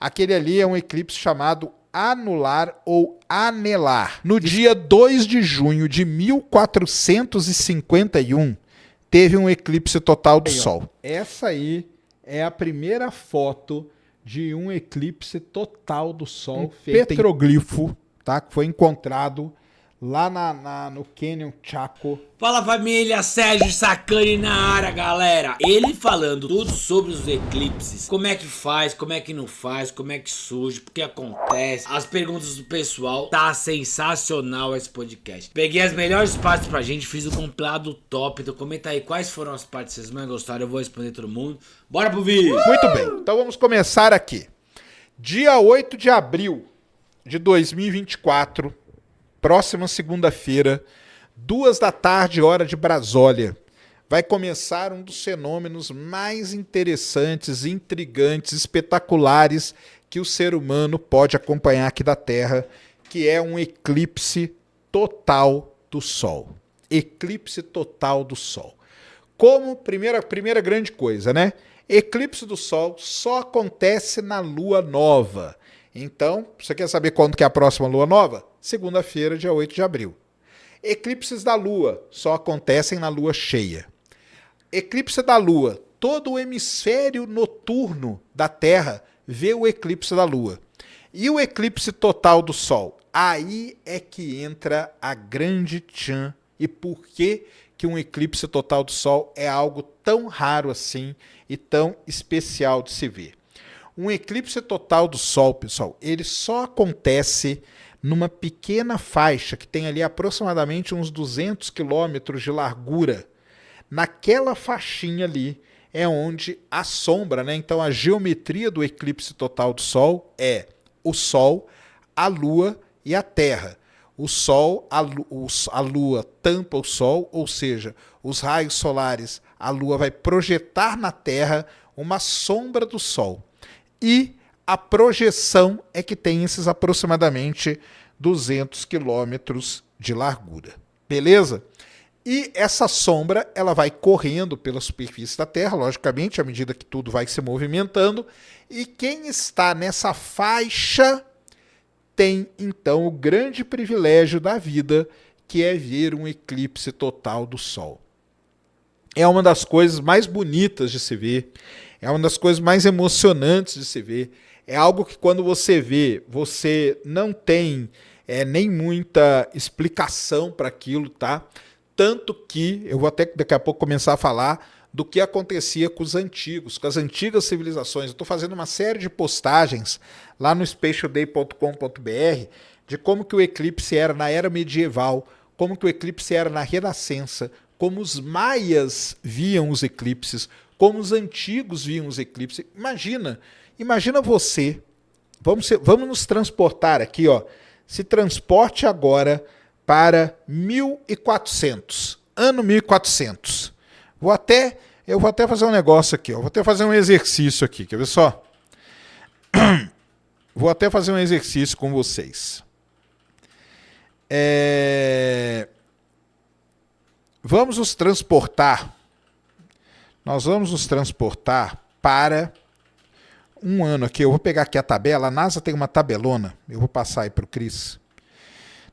Aquele ali é um eclipse chamado anular ou anelar. No dia 2 de junho de 1451, teve um eclipse total do Sol. Essa aí é a primeira foto de um eclipse total do Sol, feito petroglifo, tá? Que foi encontrado lá no Canyon Chaco. Fala família, Sérgio Sacani na área, galera. Ele falando tudo sobre os eclipses. Como é que faz, como é que não faz, como é que surge, o que acontece. As perguntas do pessoal. Tá sensacional esse podcast. Peguei as melhores partes pra gente, fiz o compilado top. Então comenta aí quais foram as partes que vocês mais gostaram. Eu vou responder todo mundo. Bora pro vídeo. Muito bem, então vamos começar aqui. Dia 8 de abril de 2024, próxima segunda-feira, 14h, hora de Brasília, vai começar um dos fenômenos mais interessantes, intrigantes, espetaculares que o ser humano pode acompanhar aqui da Terra, que é um eclipse total do Sol. Eclipse total do Sol. Como primeira grande coisa, né? Eclipse do Sol só acontece na Lua Nova. Então, você quer saber quando que é a próxima Lua Nova? Segunda-feira, dia 8 de abril. Eclipses da Lua só acontecem na Lua cheia. Eclipse da Lua, todo o hemisfério noturno da Terra vê o eclipse da Lua. E o eclipse total do Sol? Aí é que entra a grande tchan. E por que um eclipse total do Sol é algo tão raro assim e tão especial de se ver? Um eclipse total do Sol, pessoal, ele só acontece numa pequena faixa que tem ali aproximadamente uns 200 quilômetros de largura. Naquela faixinha ali é onde a sombra, né? Então a geometria do eclipse total do Sol é o Sol, a Lua e a Terra. O Sol, a Lua tampa o Sol, ou seja, os raios solares, a Lua vai projetar na Terra uma sombra do Sol. E a projeção é que tem esses aproximadamente 200 quilômetros de largura. Beleza? E essa sombra ela vai correndo pela superfície da Terra, logicamente, à medida que tudo vai se movimentando. E quem está nessa faixa tem, então, o grande privilégio da vida, que é ver um eclipse total do Sol. É uma das coisas mais bonitas de se ver, é uma das coisas mais emocionantes de se ver. É algo que quando você vê, você não tem nem muita explicação para aquilo, tá? Tanto que, eu vou até daqui a pouco começar a falar do que acontecia com os antigos, com as antigas civilizações. Eu estou fazendo uma série de postagens lá no spatialday.com.br de como que o eclipse era na era medieval, como que o eclipse era na Renascença, como os maias viam os eclipses, como os antigos viam os eclipses. Imagina você, vamos nos transportar aqui, ó. Se transporte agora para 1400, ano 1400. Eu vou até fazer um negócio aqui, ó. Vou até fazer um exercício aqui, quer ver só? Vou até fazer um exercício com vocês. Vamos nos transportar. Nós vamos nos transportar para um ano aqui. Eu vou pegar aqui a tabela. A NASA tem uma tabelona. Eu vou passar aí para o Cris.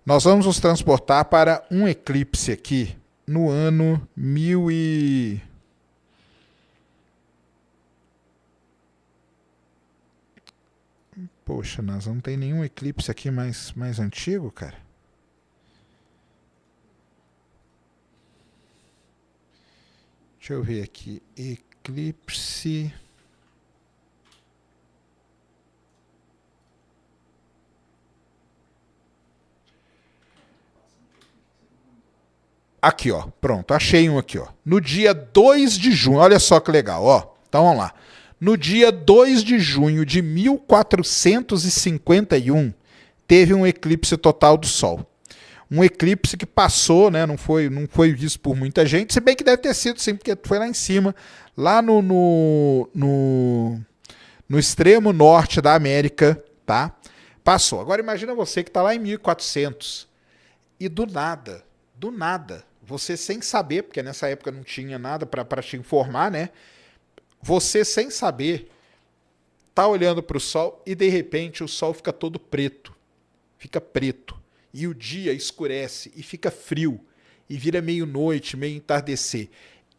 Nós vamos nos transportar para um eclipse aqui no ano 1000 e... Poxa, NASA, não tem nenhum eclipse aqui mais antigo, cara. Deixa eu ver aqui. Eclipse... Aqui, ó. Pronto, achei um aqui, ó. No dia 2 de junho, olha só que legal, ó. Então vamos lá. No dia 2 de junho de 1451, teve um eclipse total do Sol. Um eclipse que passou, né? Não foi visto por muita gente, se bem que deve ter sido sim, porque foi lá em cima, lá no extremo norte da América, tá? Passou. Agora imagina você que está lá em 1400 e do nada, você sem saber, porque nessa época não tinha nada para te informar, né? Você sem saber tá olhando para o sol e de repente o sol fica todo preto, fica preto, e o dia escurece e fica frio, e vira meio noite, meio entardecer.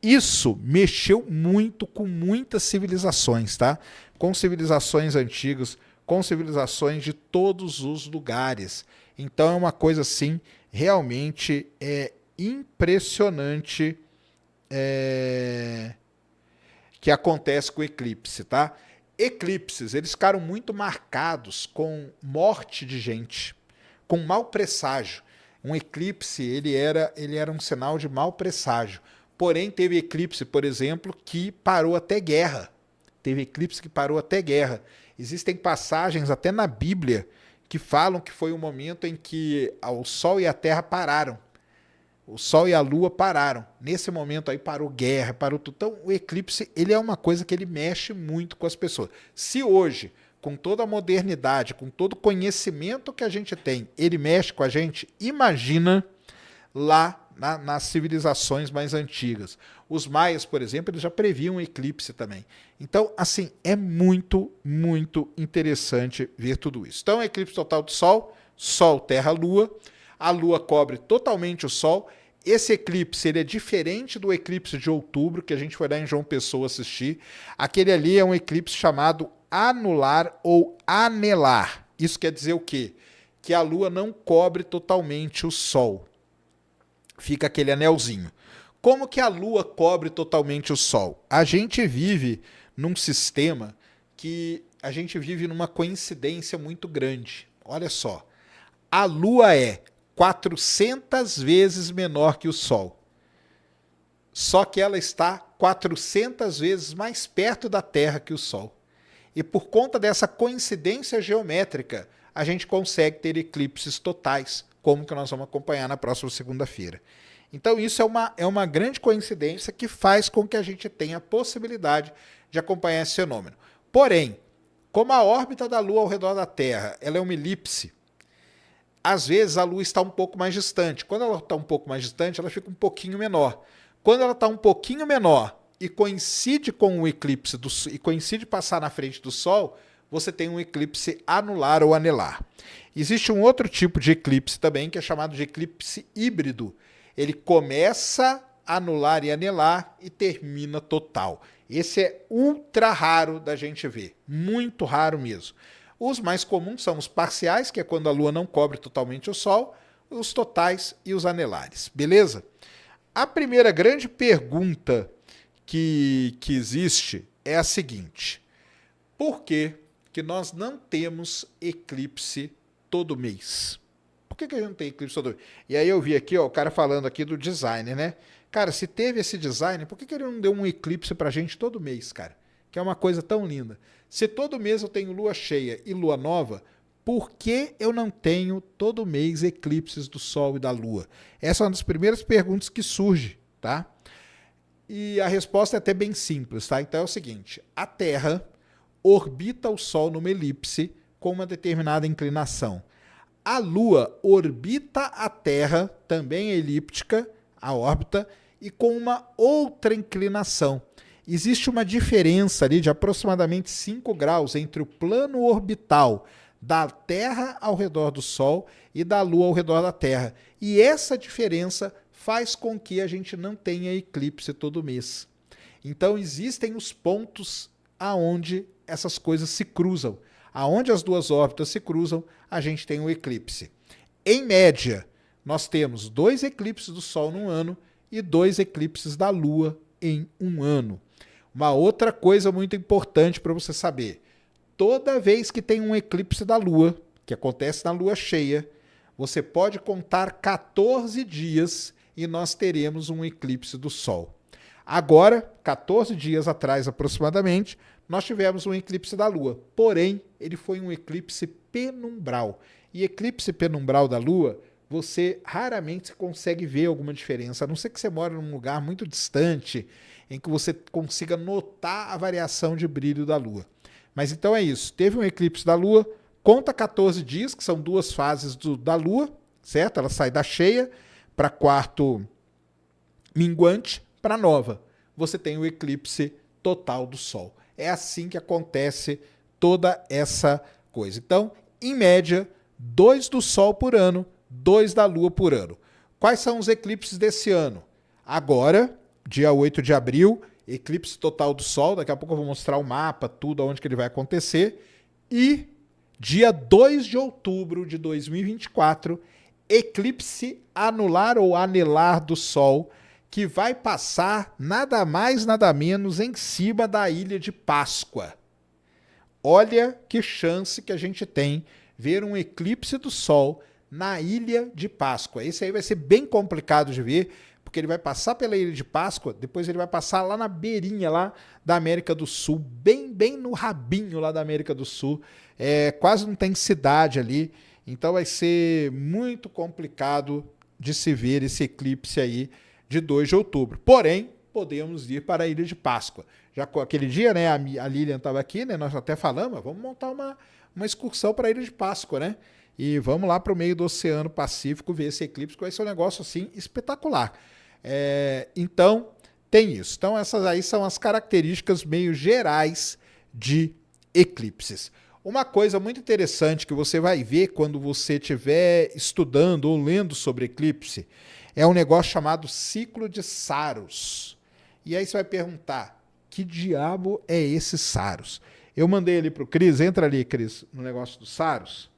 Isso mexeu muito com muitas civilizações, tá? Com civilizações antigas, com civilizações de todos os lugares. Então é uma coisa assim, realmente impressionante que acontece com o eclipse, tá? Eclipses, eles ficaram muito marcados com morte de gente, com mau presságio. Um eclipse, ele era um sinal de mau presságio. Porém, teve eclipse, por exemplo, que parou até guerra. Teve eclipse que parou até guerra. Existem passagens até na Bíblia que falam que foi um momento em que o Sol e a Terra pararam. O Sol e a Lua pararam. Nesse momento aí parou guerra, parou tudo. Então, o eclipse, ele é uma coisa que ele mexe muito com as pessoas. Se hoje, com toda a modernidade, com todo o conhecimento que a gente tem, ele mexe com a gente, imagina lá nas civilizações mais antigas. Os maias, por exemplo, eles já previam um eclipse também. Então, assim, é muito, muito interessante ver tudo isso. Então, eclipse total do Sol, Sol, Terra, Lua. A Lua cobre totalmente o Sol. Esse eclipse ele é diferente do eclipse de outubro, que a gente foi lá em João Pessoa assistir. Aquele ali é um eclipse chamado anular ou anelar. Isso quer dizer o quê? Que a Lua não cobre totalmente o Sol. Fica aquele anelzinho. Como que a Lua cobre totalmente o Sol? A gente vive num sistema que a gente vive numa coincidência muito grande. Olha só. A Lua é 400 vezes menor que o Sol. Só que ela está 400 vezes mais perto da Terra que o Sol. E por conta dessa coincidência geométrica, a gente consegue ter eclipses totais, como que nós vamos acompanhar na próxima segunda-feira. Então isso é uma grande coincidência que faz com que a gente tenha a possibilidade de acompanhar esse fenômeno. Porém, como a órbita da Lua ao redor da Terra ela é uma elipse, às vezes a Lua está um pouco mais distante. Quando ela está um pouco mais distante, ela fica um pouquinho menor. Quando ela está um pouquinho menor e coincide com o eclipse e coincide passar na frente do Sol, você tem um eclipse anular ou anelar. Existe um outro tipo de eclipse também, que é chamado de eclipse híbrido. Ele começa anular e anelar e termina total. Esse é ultra raro da gente ver, muito raro mesmo. Os mais comuns são os parciais, que é quando a Lua não cobre totalmente o Sol, os totais e os anelares, beleza? A primeira grande pergunta que existe é a seguinte: por que nós não temos eclipse todo mês? Por que a gente não tem eclipse todo mês? E aí eu vi aqui, ó, o cara falando aqui do designer, né? Cara, se teve esse design, por que ele não deu um eclipse pra gente todo mês, cara? Que é uma coisa tão linda. Se todo mês eu tenho lua cheia e lua nova, por que eu não tenho todo mês eclipses do Sol e da Lua? Essa é uma das primeiras perguntas que surge, tá? E a resposta é até bem simples, tá? Então é o seguinte: a Terra orbita o Sol numa elipse com uma determinada inclinação. A Lua orbita a Terra, também é elíptica, a órbita, e com uma outra inclinação. Existe uma diferença ali de aproximadamente 5 graus entre o plano orbital da Terra ao redor do Sol e da Lua ao redor da Terra. E essa diferença faz com que a gente não tenha eclipse todo mês. Então existem os pontos aonde essas coisas se cruzam. Aonde as duas órbitas se cruzam, a gente tem um eclipse. Em média, nós temos 2 eclipses do Sol num ano e 2 eclipses da Lua em um ano. Uma outra coisa muito importante para você saber: toda vez que tem um eclipse da Lua, que acontece na Lua cheia, você pode contar 14 dias e nós teremos um eclipse do Sol. Agora, 14 dias atrás aproximadamente, nós tivemos um eclipse da Lua. Porém, ele foi um eclipse penumbral. E eclipse penumbral da Lua, você raramente consegue ver alguma diferença, a não ser que você mora num lugar muito distante, em que você consiga notar a variação de brilho da Lua. Mas então é isso, teve um eclipse da Lua, conta 14 dias, que são 2 fases da Lua, certo? Ela sai da cheia para quarto minguante para nova. Você tem o eclipse total do Sol. É assim que acontece toda essa coisa. Então, em média, 2 do Sol por ano, 2 da Lua por ano. Quais são os eclipses desse ano? Agora, dia 8 de abril, eclipse total do Sol. Daqui a pouco eu vou mostrar o mapa, tudo onde que ele vai acontecer. E dia 2 de outubro de 2024, eclipse anular ou anelar do Sol, que vai passar nada mais, nada menos em cima da Ilha de Páscoa. Olha que chance que a gente tem ver um eclipse do Sol na Ilha de Páscoa. Esse aí vai ser bem complicado de ver, porque ele vai passar pela Ilha de Páscoa, depois ele vai passar lá na beirinha lá da América do Sul, bem no rabinho lá da América do Sul. Quase não tem cidade ali, então vai ser muito complicado de se ver esse eclipse aí de 2 de outubro. Porém, podemos ir para a Ilha de Páscoa. Já com aquele dia, né, a Lilian estava aqui, né, nós até falamos, vamos montar uma excursão para a Ilha de Páscoa, né? E vamos lá para o meio do Oceano Pacífico ver esse eclipse, que vai ser um negócio assim espetacular. Então, tem isso. Então, essas aí são as características meio gerais de eclipses. Uma coisa muito interessante que você vai ver quando você estiver estudando ou lendo sobre eclipse é um negócio chamado ciclo de Saros. E aí você vai perguntar, que diabo é esse Saros? Eu mandei ali para o Cris, entra ali, Cris, no negócio do Saros.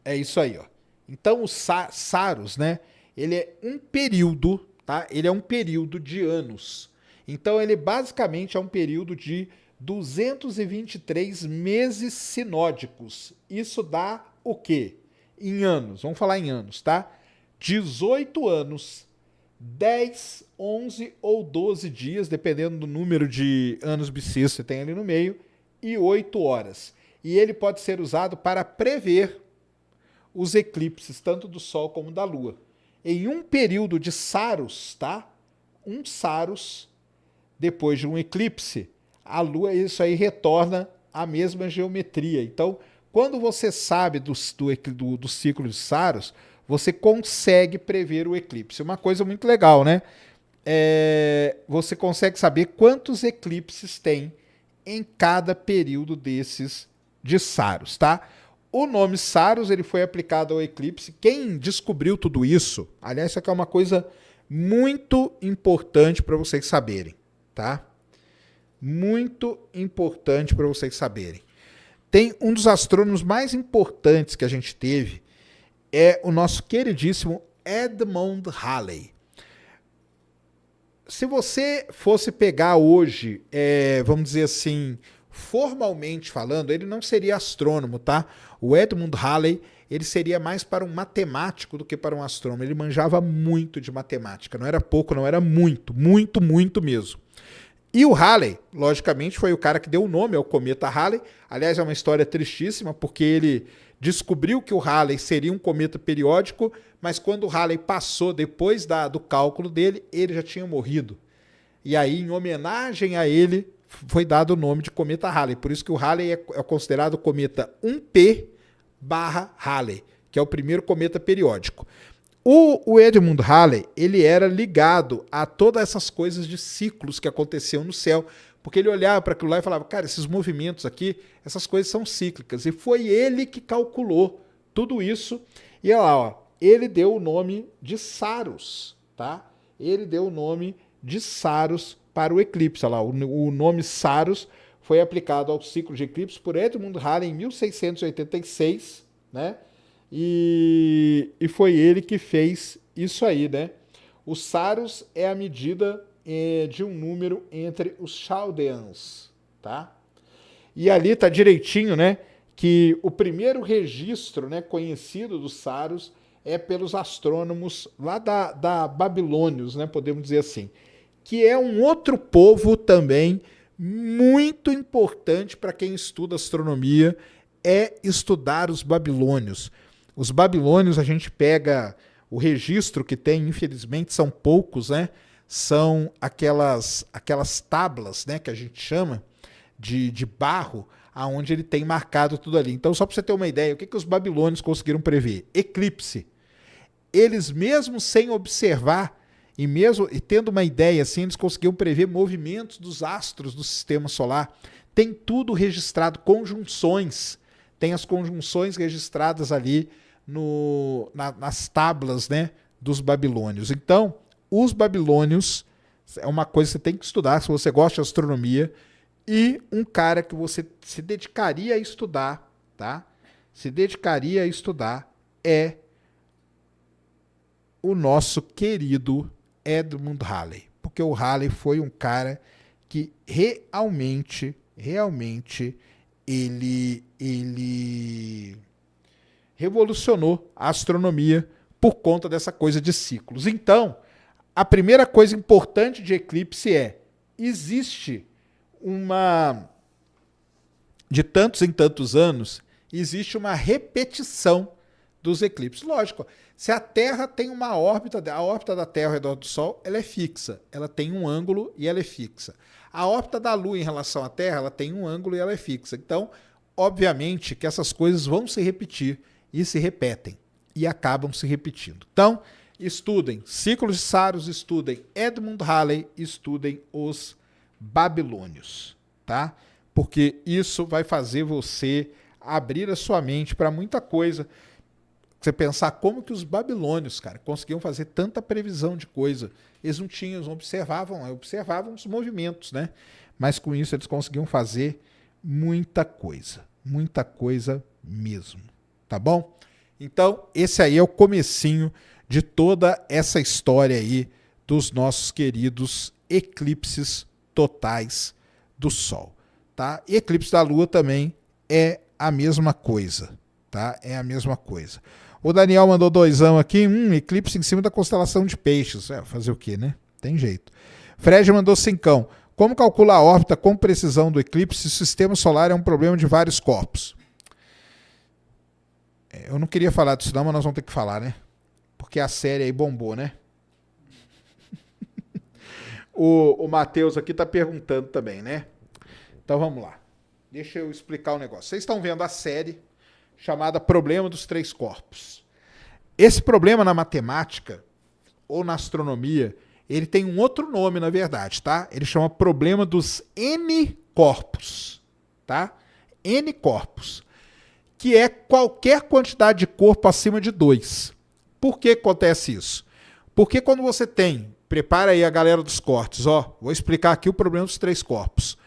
É isso aí, ó. Então o Saros, né? Ele é um período, tá? Ele é um período de anos. Então ele basicamente é um período de 223 meses sinódicos. Isso dá o quê? Em anos, vamos falar em anos, tá? 18 anos, 10, 11 ou 12 dias, dependendo do número de anos bissextos que você tem ali no meio, e 8 horas. E ele pode ser usado para prever os eclipses, tanto do Sol como da Lua. Em um período de Saros, tá? Um Saros, depois de um eclipse, a Lua, isso aí retorna à mesma geometria. Então, quando você sabe do ciclo de Saros, você consegue prever o eclipse. Uma coisa muito legal, né? Você consegue saber quantos eclipses tem em cada período desses de Saros, tá? O nome Saros ele foi aplicado ao eclipse. Quem descobriu tudo isso, aliás, isso aqui é uma coisa muito importante para vocês saberem, tá? Muito importante para vocês saberem. Tem um dos astrônomos mais importantes que a gente teve, é o nosso queridíssimo Edmund Halley. Se você fosse pegar hoje, vamos dizer assim, formalmente falando, ele não seria astrônomo, tá? O Edmund Halley, ele seria mais para um matemático do que para um astrônomo. Ele manjava muito de matemática, não era pouco, não era muito mesmo. E o Halley, logicamente, foi o cara que deu o nome ao cometa Halley. Aliás, é uma história tristíssima, porque ele descobriu que o Halley seria um cometa periódico, mas quando o Halley passou, depois do cálculo dele, ele já tinha morrido. E aí, em homenagem a ele, foi dado o nome de cometa Halley. Por isso que o Halley é considerado o cometa 1P/Halley, que é o primeiro cometa periódico. O Edmund Halley, ele era ligado a todas essas coisas de ciclos que aconteciam no céu, porque ele olhava para aquilo lá e falava, cara, esses movimentos aqui, essas coisas são cíclicas. E foi ele que calculou tudo isso. E olha lá, ó, ele deu o nome de Saros, tá? Ele deu o nome de Saros para o eclipse. Olha lá, o nome Saros foi aplicado ao ciclo de eclipse por Edmund Halley em 1686, né? E foi ele que fez isso aí, né? O Saros é a medida de um número entre os chaldeans, tá? E ali tá direitinho, né? Que o primeiro registro, né, conhecido do Saros é pelos astrônomos lá da Babilônios, né? Podemos dizer assim. Que é um outro povo também muito importante para quem estuda astronomia, é estudar os babilônios. Os babilônios, a gente pega o registro que tem, infelizmente são poucos, né? São aquelas tábuas, né, que a gente chama de barro, aonde ele tem marcado tudo ali. Então, só para você ter uma ideia, o que os babilônios conseguiram prever? Eclipse. Eles mesmo sem observar, E tendo uma ideia assim, eles conseguiam prever movimentos dos astros do sistema solar. Tem tudo registrado, conjunções. Tem as conjunções registradas ali nas tábuas, né, dos babilônios. Então, os babilônios é uma coisa que você tem que estudar se você gosta de astronomia, e um cara que você se dedicaria a estudar, tá? Se dedicaria a estudar é o nosso querido Edmund Halley. Porque o Halley foi um cara que realmente ele revolucionou a astronomia por conta dessa coisa de ciclos. Então, a primeira coisa importante de eclipse existe de tantos em tantos anos, existe uma repetição dos eclipses. Lógico, se a Terra tem uma órbita, a órbita da Terra ao redor do Sol, ela é fixa, ela tem um ângulo e ela é fixa. A órbita da Lua em relação à Terra, ela tem um ângulo e ela é fixa. Então, obviamente que essas coisas vão se repetir e se repetem e acabam se repetindo. Então, estudem ciclos de Saros, estudem Edmund Halley, estudem os babilônios, tá? Porque isso vai fazer você abrir a sua mente para muita coisa. Você pensar como que os babilônios, cara, conseguiam fazer tanta previsão de coisa. Eles não tinham, eles observavam os movimentos, né? Mas com isso eles conseguiam fazer muita coisa mesmo, tá bom? Então, esse aí é o comecinho de toda essa história aí dos nossos queridos eclipses totais do Sol, tá? E eclipse da Lua também é a mesma coisa, tá? É a mesma coisa. O Daniel mandou 2 aqui, eclipse em cima da constelação de Peixes. Fazer o quê, né? Tem jeito. Fred mandou 5. Como calcular a órbita com precisão do eclipse se o sistema solar é um problema de vários corpos? Eu não queria falar disso não, mas nós vamos ter que falar, né? Porque a série aí bombou, né? O Matheus aqui tá perguntando também, né? Então vamos lá. Deixa eu explicar o negócio. Vocês estão vendo a série chamada Problema dos Três Corpos. Esse problema na matemática ou na astronomia, ele tem um outro nome, na verdade, tá? Ele chama Problema dos N corpos, tá? N corpos, que é qualquer quantidade de corpo acima de 2. Por que acontece isso? Porque quando você tem, prepara aí a galera dos cortes, ó, vou explicar aqui o problema dos três corpos.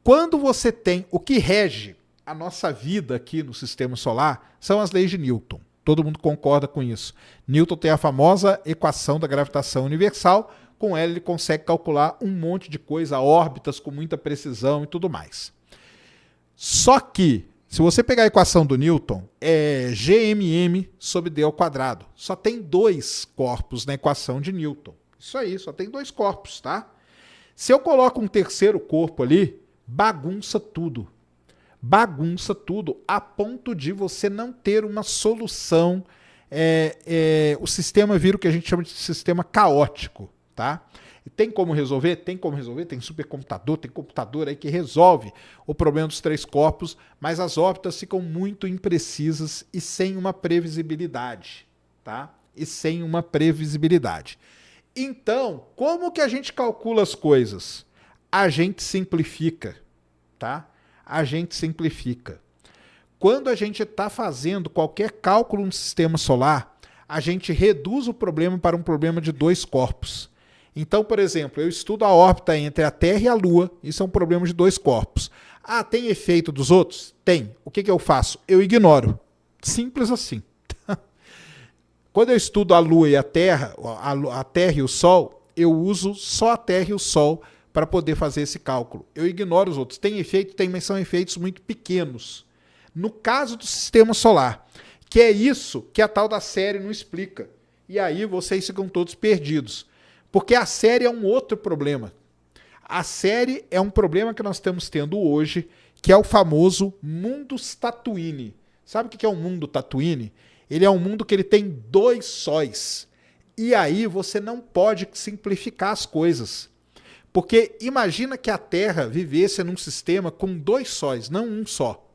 Quando você tem o que rege a nossa vida aqui no sistema solar, são as leis de Newton. Todo mundo concorda com isso. Newton tem a famosa equação da gravitação universal. Com ela ele consegue calcular um monte de coisa, órbitas com muita precisão e tudo mais. Só que, se você pegar a equação do Newton, é GMM sobre D ao quadrado. Só tem 2 corpos na equação de Newton. Isso aí, só tem 2 corpos, tá? Se eu coloco um terceiro corpo ali, bagunça tudo. Bagunça tudo a ponto de você não ter uma solução. O sistema vira o que a gente chama de sistema caótico, tá? E tem como resolver? Tem como resolver. Tem supercomputador, tem computador aí que resolve o problema dos 3 corpos, mas as órbitas ficam muito imprecisas e sem uma previsibilidade, tá? E sem uma previsibilidade. Então, como que a gente calcula as coisas? A gente simplifica, tá? A gente simplifica. Quando a gente está fazendo qualquer cálculo no sistema solar, a gente reduz o problema para um problema de 2 corpos. Então, por exemplo, eu estudo a órbita entre a Terra e a Lua, isso é um problema de 2 corpos. Ah, tem efeito dos outros? Tem. O que eu faço? Eu ignoro. Simples assim. Quando eu estudo a Lua e a Terra e o Sol, eu uso só a Terra e o Sol para poder fazer esse cálculo. Eu ignoro os outros. Tem efeito? Tem, mas são efeitos muito pequenos. No caso do sistema solar, que é isso que a tal da série não explica. E aí vocês ficam todos perdidos. Porque a série é um outro problema. A série é um problema que nós estamos tendo hoje, que é o famoso Mundus Tatooine. Sabe o que é o mundo Tatooine? Ele é um mundo que ele tem 2 sóis. E aí você não pode simplificar as coisas. Porque imagina que a Terra vivesse num sistema com 2 sóis, não um só.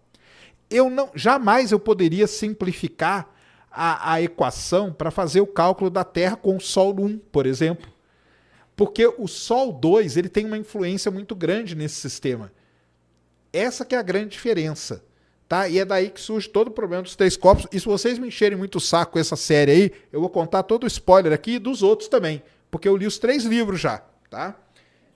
Jamais eu poderia simplificar a equação para fazer o cálculo da Terra com o Sol 1, por exemplo. Porque o Sol 2 ele tem uma influência muito grande nesse sistema. Essa que é a grande diferença. Tá? E é daí que surge todo o problema dos três corpos. E se vocês me encherem muito o saco com essa série aí, eu vou contar todo o spoiler aqui e dos outros também. Porque eu li os 3 livros já. Tá?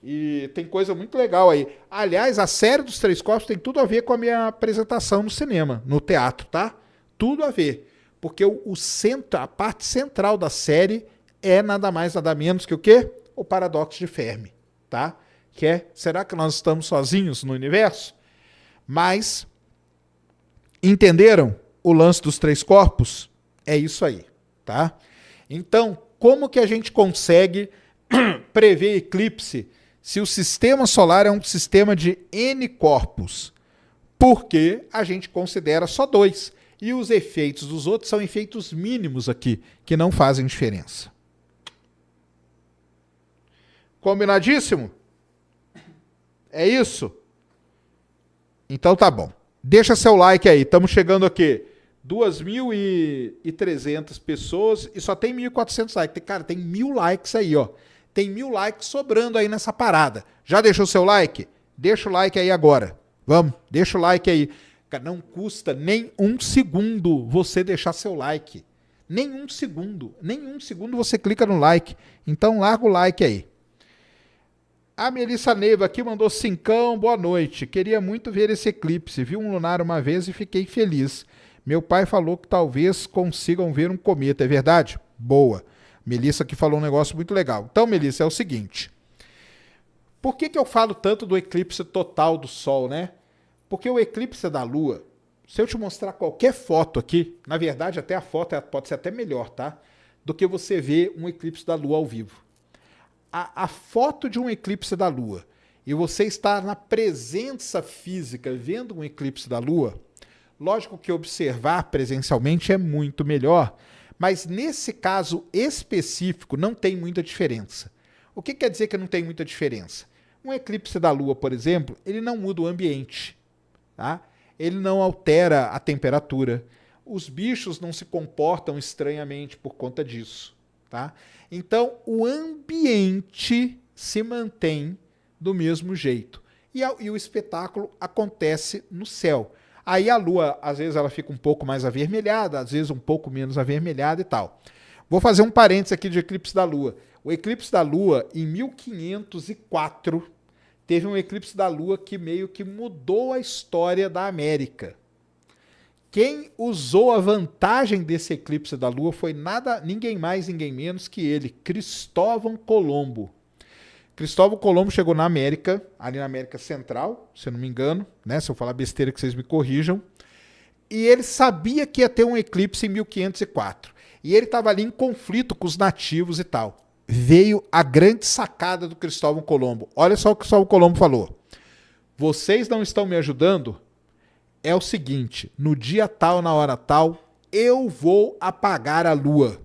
E tem coisa muito legal aí. Aliás, a série dos três corpos tem tudo a ver com a minha apresentação no cinema, no teatro, tá? Tudo a ver. Porque a parte central da série é nada mais, nada menos que o quê? O paradoxo de Fermi, tá? Que é, será que nós estamos sozinhos no universo? Mas, entenderam o lance dos três corpos? É isso aí, tá? Então, como que a gente consegue prever eclipse se o sistema solar é um sistema de N corpos? Porque a gente considera só 2. E os efeitos dos outros são efeitos mínimos aqui, que não fazem diferença. Combinadíssimo? É isso? Então tá bom. Deixa seu like aí. Estamos chegando aqui. 2.300 pessoas e só tem 1.400 likes. Cara, tem 1.000 likes aí, ó. Tem 1.000 likes sobrando aí nessa parada. Já deixou seu like? Deixa o like aí agora. Vamos, deixa o like aí. Cara, não custa nem 1 segundo você deixar seu like. Nem 1 segundo. Nem 1 segundo você clica no like. Então larga o like aí. A Melissa Neiva aqui mandou 5. Boa noite. Queria muito ver esse eclipse. Vi um lunar uma vez e fiquei feliz. Meu pai falou que talvez consigam ver um cometa. É verdade? Boa. Melissa aqui falou um negócio muito legal. Então, Melissa, é o seguinte. Por que eu falo tanto do eclipse total do Sol, né? Porque o eclipse da Lua, se eu te mostrar qualquer foto aqui, na verdade até a foto pode ser até melhor, tá? Do que você ver um eclipse da Lua ao vivo. A foto de um eclipse da Lua e você estar na presença física vendo um eclipse da Lua, lógico que observar presencialmente é muito melhor, mas nesse caso específico não tem muita diferença. O que quer dizer que não tem muita diferença? Um eclipse da Lua, por exemplo, ele não muda o ambiente. Tá? Ele não altera a temperatura. Os bichos não se comportam estranhamente por conta disso. Tá? Então, o ambiente se mantém do mesmo jeito. E o espetáculo acontece no céu. Aí a Lua, às vezes, ela fica um pouco mais avermelhada, às vezes um pouco menos avermelhada e tal. Vou fazer um parênteses aqui de eclipse da Lua. O eclipse da Lua, em 1504... teve um eclipse da Lua que meio que mudou a história da América. Quem usou a vantagem desse eclipse da Lua foi ninguém mais, ninguém menos que ele, Cristóvão Colombo. Cristóvão Colombo chegou na América, ali na América Central, se eu não me engano, né? Se eu falar besteira que vocês me corrijam. E ele sabia que ia ter um eclipse em 1504. E ele estava ali em conflito com os nativos e tal. Veio a grande sacada do Cristóvão Colombo. Olha só o que o Cristóvão Colombo falou. Vocês não estão me ajudando? É o seguinte, no dia tal, na hora tal, eu vou apagar a Lua.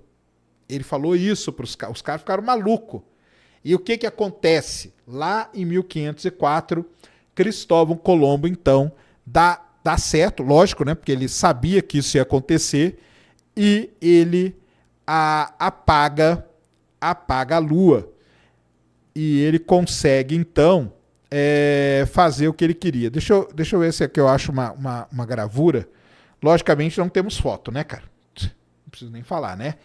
Ele falou isso para os caras. Os caras ficaram malucos. E o que que acontece? Lá em 1504, Cristóvão Colombo, então, dá certo, lógico, né? Porque ele sabia que isso ia acontecer. E ele apaga a Lua. E ele consegue, então, fazer o que ele queria. Deixa eu ver se aqui eu acho uma gravura. Logicamente não temos foto, né, cara? Não preciso nem falar, né?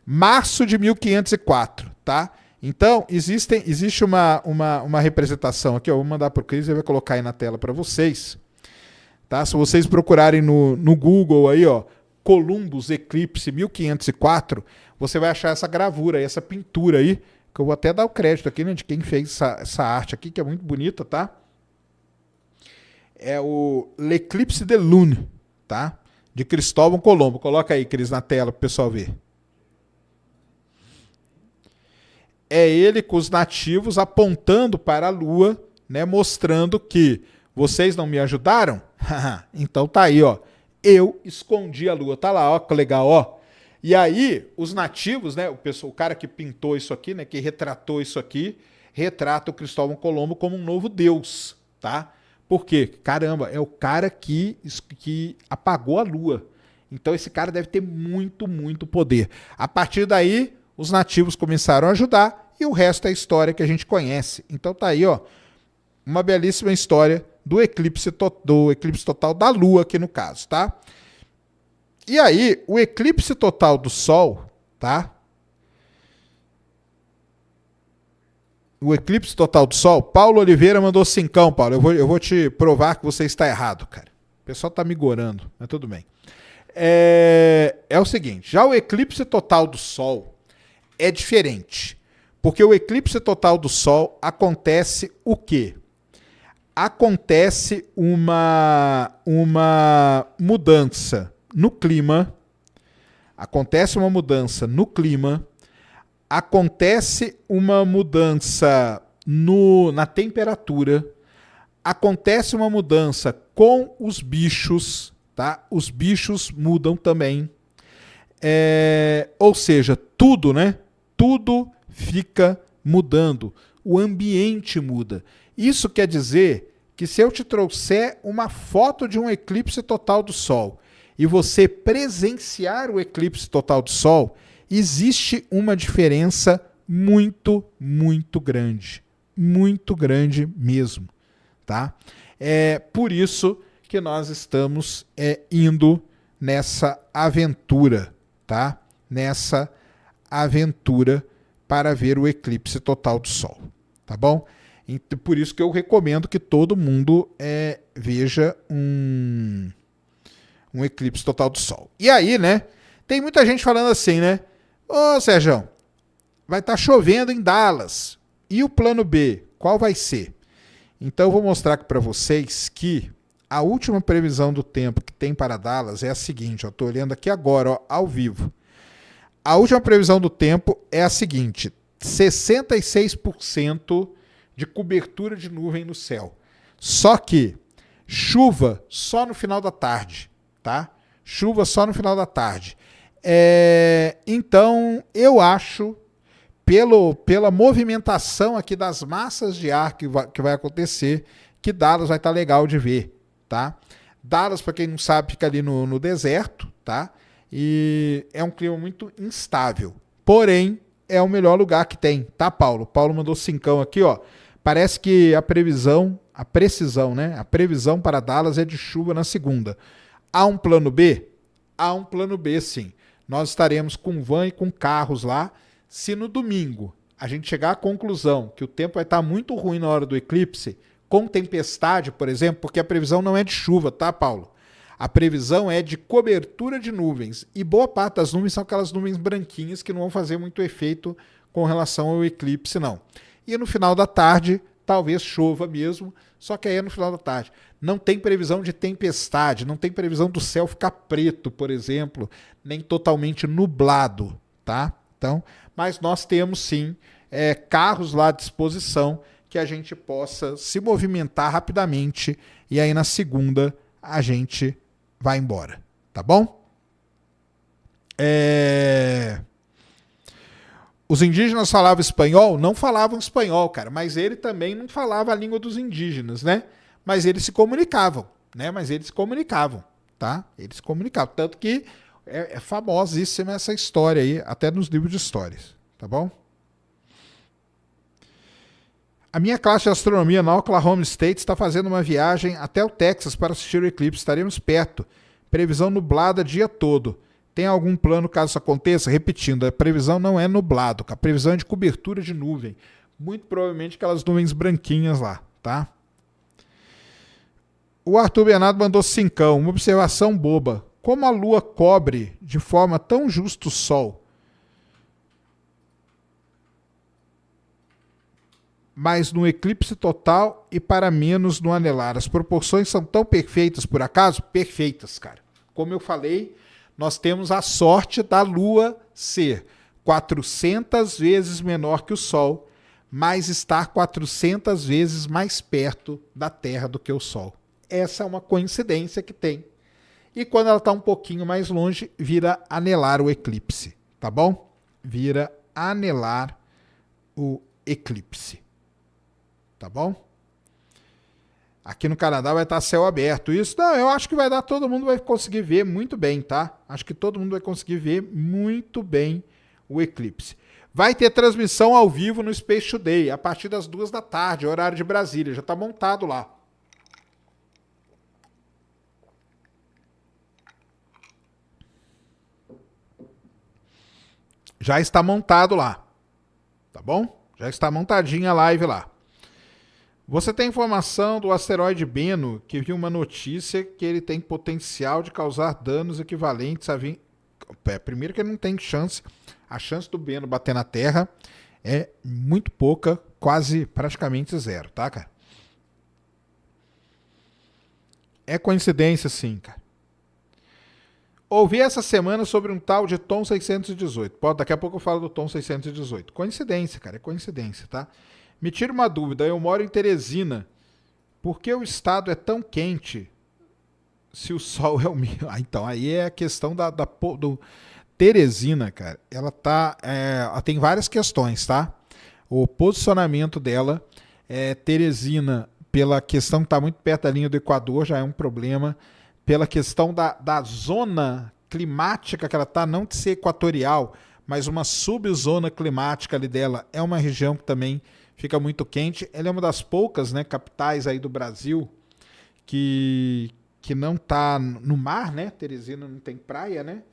Março de 1504, tá? Então, existe uma representação aqui, eu vou mandar para o Cris e vai colocar aí na tela para vocês. Tá? Se vocês procurarem no Google aí, ó, Columbus Eclipse 1504, você vai achar essa gravura aí, essa pintura aí, que eu vou até dar o crédito aqui, né, de quem fez essa arte aqui, que é muito bonita, tá? É o L'Eclipse de Lune, tá? De Cristóvão Colombo. Coloca aí, Cris, na tela para o pessoal ver. É ele com os nativos apontando para a Lua, né, mostrando que vocês não me ajudaram? Então tá aí, ó. Eu escondi a Lua. Tá lá, ó, que legal, ó. E aí, os nativos, né, o cara que pintou isso aqui, né, que retratou isso aqui, retrata o Cristóvão Colombo como um novo deus, tá? Por quê? Caramba, é o cara que apagou a Lua. Então esse cara deve ter muito, muito poder. A partir daí, os nativos começaram a ajudar e o resto é história que a gente conhece. Então tá aí, ó, uma belíssima história do eclipse total da Lua aqui no caso, tá? E aí, o eclipse total do Sol, tá? O eclipse total do Sol, Paulo Oliveira mandou 5, Paulo. Eu vou te provar que você está errado, cara. O pessoal tá me gorando, mas tudo bem. É o seguinte, já o eclipse total do Sol é diferente. Porque o eclipse total do Sol acontece o quê? Acontece uma mudança no clima. Acontece uma mudança no clima. Acontece uma mudança na temperatura, acontece uma mudança com os bichos, tá? Os bichos mudam também. Ou seja, tudo, né? Tudo fica mudando. O ambiente muda. Isso quer dizer que se eu te trouxer uma foto de um eclipse total do Sol e você presenciar o eclipse total do Sol, existe uma diferença muito, muito grande. Muito grande mesmo, tá? É por isso que nós estamos indo nessa aventura, tá? Nessa aventura para ver o eclipse total do Sol, tá bom? Então, por isso que eu recomendo que todo mundo veja um eclipse total do Sol. E aí, né? Tem muita gente falando assim, né? Ô, Sérgio, vai estar chovendo em Dallas. E o plano B, qual vai ser? Então eu vou mostrar aqui para vocês que a última previsão do tempo que tem para Dallas é a seguinte. Eu estou olhando aqui agora, ó, ao vivo. A última previsão do tempo é a seguinte. 66% de cobertura de nuvem no céu. Só que chuva só no final da tarde, tá? Chuva só no final da tarde. Então, eu acho, pela movimentação aqui das massas de ar que vai acontecer, que Dallas vai estar legal de ver, tá? Dallas, para quem não sabe, fica ali no deserto, tá? E é um clima muito instável. Porém, é o melhor lugar que tem, tá, Paulo? Paulo mandou 5 aqui, ó. Parece que a previsão para Dallas é de chuva na segunda. Há um plano B? Há um plano B, sim. Nós estaremos com van e com carros lá. Se no domingo a gente chegar à conclusão que o tempo vai estar muito ruim na hora do eclipse, com tempestade, por exemplo, porque a previsão não é de chuva, tá, Paulo? A previsão é de cobertura de nuvens. E boa parte das nuvens são aquelas nuvens branquinhas que não vão fazer muito efeito com relação ao eclipse, não. E no final da tarde, talvez chova mesmo, só que aí é no final da tarde. Não tem previsão de tempestade, não tem previsão do céu ficar preto, por exemplo, nem totalmente nublado, tá? Então, mas nós temos sim carros lá à disposição que a gente possa se movimentar rapidamente e aí na segunda a gente vai embora, tá bom? Os indígenas falavam espanhol? Não falavam espanhol, cara, mas ele também não falava a língua dos indígenas, né? Mas eles se comunicavam, né? Tá? Eles se comunicavam, tanto que é famosíssima essa história aí, até nos livros de histórias, tá bom? A minha classe de astronomia na Oklahoma State está fazendo uma viagem até o Texas para assistir o eclipse. Estaremos perto. Previsão nublada dia todo. Tem algum plano caso isso aconteça? Repetindo, a previsão não é nublado, a previsão é de cobertura de nuvem. Muito provavelmente aquelas nuvens branquinhas lá, tá? O Arthur Bernardo mandou 5. Uma observação boba. Como a Lua cobre de forma tão justa o Sol, mas no eclipse total e para menos no anelar. As proporções são tão perfeitas por acaso? Perfeitas, cara. Como eu falei, nós temos a sorte da Lua ser 400 vezes menor que o Sol, mas estar 400 vezes mais perto da Terra do que o Sol. Essa é uma coincidência que tem. E quando ela está um pouquinho mais longe, vira anelar o eclipse, tá bom? Vira anelar o eclipse, tá bom? Aqui no Canadá vai estar céu aberto. Isso, não, eu acho que vai dar, todo mundo vai conseguir ver muito bem, tá? Acho que todo mundo vai conseguir ver muito bem o eclipse. Vai ter transmissão ao vivo no Space Today, a partir das 2 da tarde, horário de Brasília. Já está montado lá. Já está montado lá. Tá bom? Já está montadinha a live lá. Você tem informação do asteroide Bennu, que viu uma notícia que ele tem potencial de causar danos equivalentes a 20... Primeiro que ele não tem chance. A chance do Bennu bater na Terra é muito pouca, quase praticamente zero, tá, cara? É coincidência, sim, cara. Ouvi essa semana sobre um tal de Tom 618. Pode, daqui a pouco eu falo do Tom 618. Coincidência, cara, é coincidência, tá? Me tira uma dúvida, eu moro em Teresina. Por que o estado é tão quente se o sol é o mesmo? Ah, então, aí é a questão do Teresina, cara. Ela tem várias questões, tá? O posicionamento dela, Teresina, pela questão que está muito perto da linha do Equador, já é um problema. Pela questão da zona climática que ela está, não de ser equatorial, mas uma subzona climática ali dela, é uma região que também fica muito quente. Ela é uma das poucas, né, capitais aí do Brasil que não está no mar, né? Teresina não tem praia, né?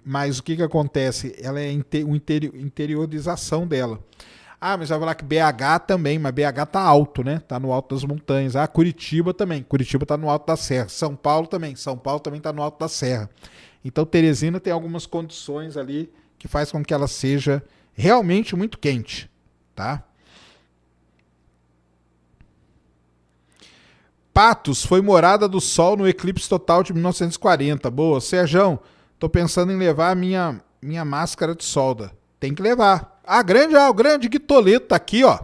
Mas o que acontece? Ela é interiorização dela. Ah, mas vai falar que BH também, mas BH tá alto, né? Tá no alto das montanhas. Ah, Curitiba também. Curitiba tá no alto da serra. São Paulo também. São Paulo também tá no alto da serra. Então Teresina tem algumas condições ali que faz com que ela seja realmente muito quente, tá? Patos foi morada do Sol no eclipse total de 1940. Boa. Serjão, tô pensando em levar a minha máscara de solda. Tem que levar. O grande Gui Toledo tá aqui, ó.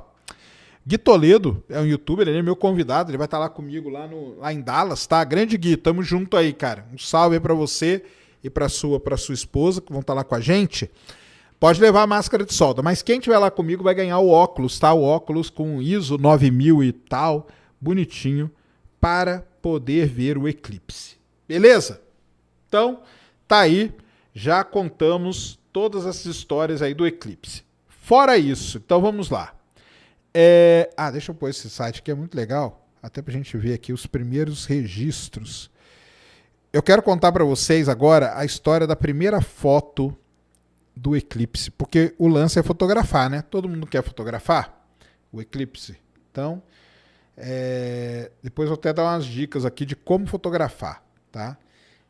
Gui Toledo é um youtuber, ele é meu convidado, ele vai estar lá comigo lá em Dallas, tá? Grande Gui, tamo junto aí, cara. Um salve aí pra você e pra sua esposa, que vão estar lá com a gente. Pode levar a máscara de solda, mas quem tiver lá comigo vai ganhar o óculos, tá? O óculos com ISO 9000 e tal, bonitinho, para poder ver o eclipse. Beleza? Então, tá aí, já contamos todas essas histórias aí do eclipse. Fora isso, então vamos lá. Deixa eu pôr esse site aqui, é muito legal, até pra gente ver aqui os primeiros registros. Eu quero contar para vocês agora a história da primeira foto do eclipse, porque o lance é fotografar, né? Todo mundo quer fotografar o eclipse. Então, depois eu vou até dar umas dicas aqui de como fotografar, tá?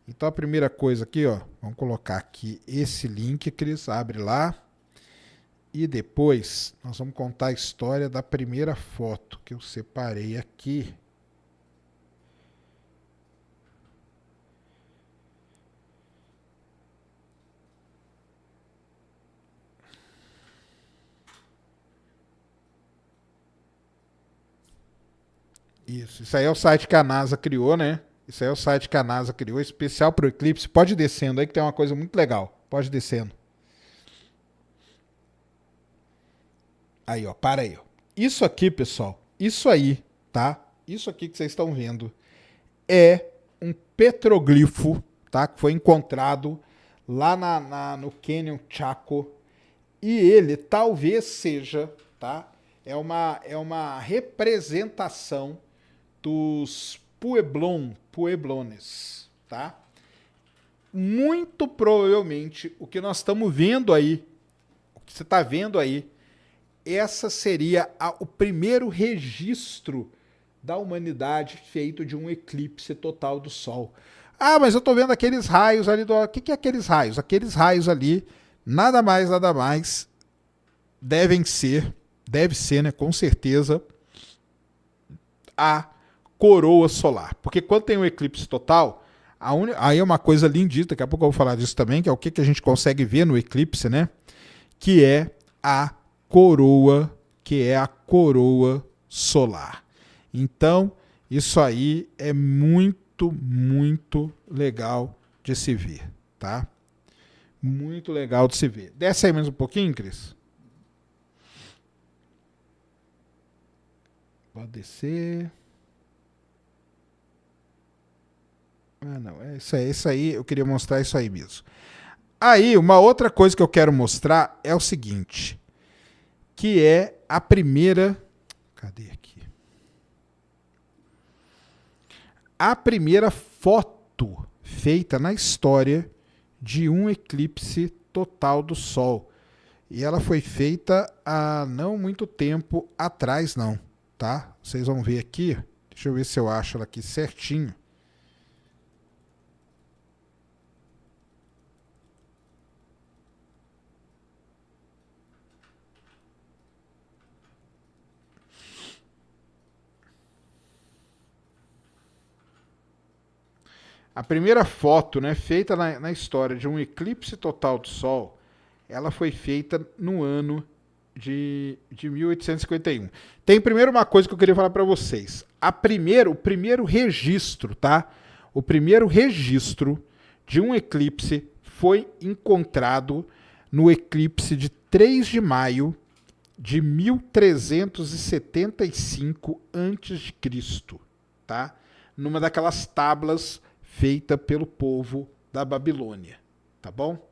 Então a primeira coisa aqui, ó, vamos colocar aqui esse link, Cris, abre lá. E depois nós vamos contar a história da primeira foto que eu separei aqui. Isso aí é o site que a NASA criou, né? Isso aí é o site que a NASA criou, especial para o eclipse. Pode ir descendo aí que tem uma coisa muito legal. Pode ir descendo. Aí, ó, para aí, ó. Isso aqui, pessoal, isso aí, tá? Isso aqui que vocês estão vendo é um petroglifo, tá? Que foi encontrado lá no Canyon Chaco. E ele talvez seja, tá? É uma representação dos Pueblones, tá? Muito provavelmente o que nós estamos vendo aí, o que você está vendo aí, essa seria o primeiro registro da humanidade feito de um eclipse total do Sol. Ah, mas eu estou vendo aqueles raios ali. O que é aqueles raios? Aqueles raios ali, nada mais, deve ser, né, com certeza, a coroa solar. Porque quando tem um eclipse total, aí é uma coisa lindíssima, daqui a pouco eu vou falar disso também, que é o que a gente consegue ver no eclipse, né? Que é a coroa solar. Então, isso aí é muito, muito legal de se ver, tá? Muito legal de se ver. Desce aí mais um pouquinho, Cris. Pode descer. Ah, não, é isso aí, eu queria mostrar isso aí mesmo. Aí, uma outra coisa que eu quero mostrar é o seguinte, que é a primeira... Cadê aqui? A primeira foto feita na história de um eclipse total do Sol. E ela foi feita há não muito tempo atrás, não, tá? Vocês vão ver aqui. Deixa eu ver se eu acho ela aqui certinho. A primeira foto, né, feita na história de um eclipse total do Sol, ela foi feita no ano de 1851. Tem primeiro uma coisa que eu queria falar para vocês. O primeiro registro, tá? O primeiro registro de um eclipse foi encontrado no eclipse de 3 de maio de 1375 a.C., tá? Numa daquelas tábuas feita pelo povo da Babilônia, tá bom?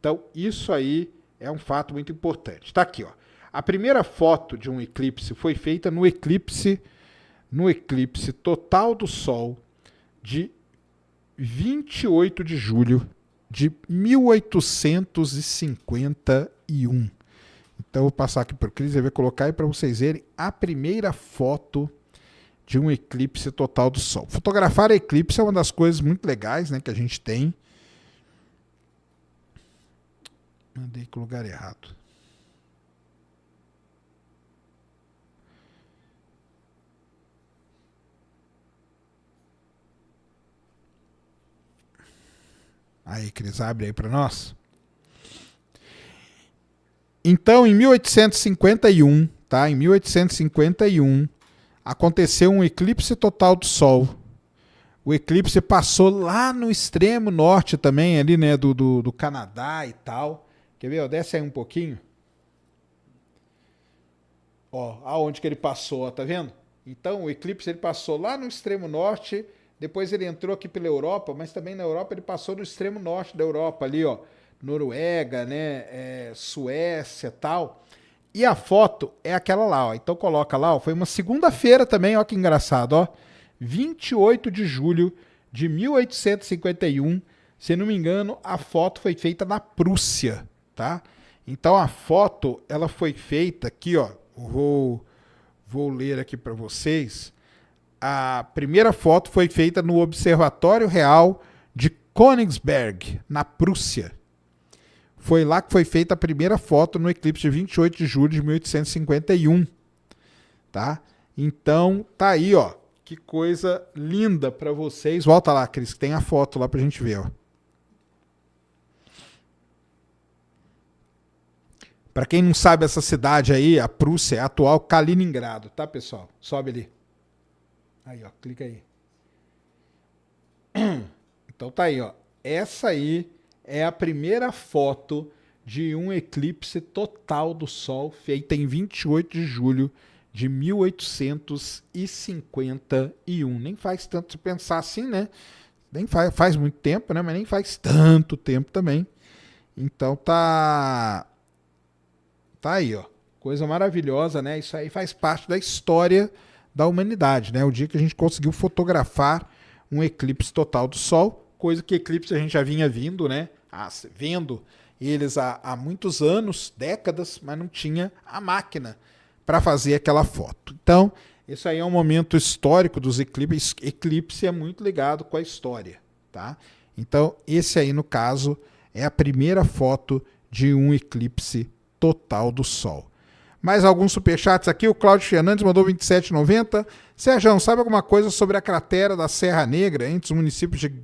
Então, isso aí é um fato muito importante. Tá aqui, ó. A primeira foto de um eclipse foi feita no eclipse total do Sol de 28 de julho de 1851. Então, eu vou passar aqui para o Cris e vai colocar aí para vocês verem a primeira foto de um eclipse total do Sol. Fotografar eclipse é uma das coisas muito legais, né, que a gente tem. Mandei com o lugar errado. Aí, Cris, abre aí para nós. Então, em 1851, tá? Em 1851, aconteceu um eclipse total do Sol. O eclipse passou lá no extremo norte também, ali, né, do Canadá e tal. Quer ver? Ó, desce aí um pouquinho. Ó, aonde que ele passou, ó, tá vendo? Então, o eclipse ele passou lá no extremo norte, depois ele entrou aqui pela Europa, mas também na Europa ele passou no extremo norte da Europa, ali, ó, Noruega, né, Suécia, tal. E a foto é aquela lá, ó. Então coloca lá, ó, foi uma segunda-feira também, ó, que engraçado, ó. 28 de julho de 1851, se não me engano, a foto foi feita na Prússia, tá? Então a foto, ela foi feita aqui, ó, vou ler aqui para vocês. A primeira foto foi feita no Observatório Real de Königsberg, na Prússia. Foi lá que foi feita a primeira foto no eclipse de 28 de julho de 1851, tá? Então, tá aí, ó. Que coisa linda para vocês. Volta lá, Cris, que tem a foto lá pra gente ver, ó. Para quem não sabe, essa cidade aí, a Prússia, é a atual Kaliningrado, tá, pessoal? Sobe ali. Aí, ó, clica aí. Então tá aí, ó. Essa aí é a primeira foto de um eclipse total do Sol, feita em 28 de julho de 1851. Nem faz tanto se pensar assim, né? Nem faz muito tempo, né? Mas nem faz tanto tempo também. Então tá aí, ó. Coisa maravilhosa, né? Isso aí faz parte da história da humanidade, né? O dia que a gente conseguiu fotografar um eclipse total do Sol, coisa que eclipse a gente já vinha vindo, né? Vendo eles há muitos anos, décadas, mas não tinha a máquina para fazer aquela foto. Então, isso aí é um momento histórico dos eclipses. Eclipse é muito ligado com a história, tá? Então, esse aí, no caso, é a primeira foto de um eclipse total do Sol. Mais alguns superchats aqui. O Cláudio Fernandes mandou 27,90. Sérgio, sabe alguma coisa sobre a cratera da Serra Negra entre os municípios de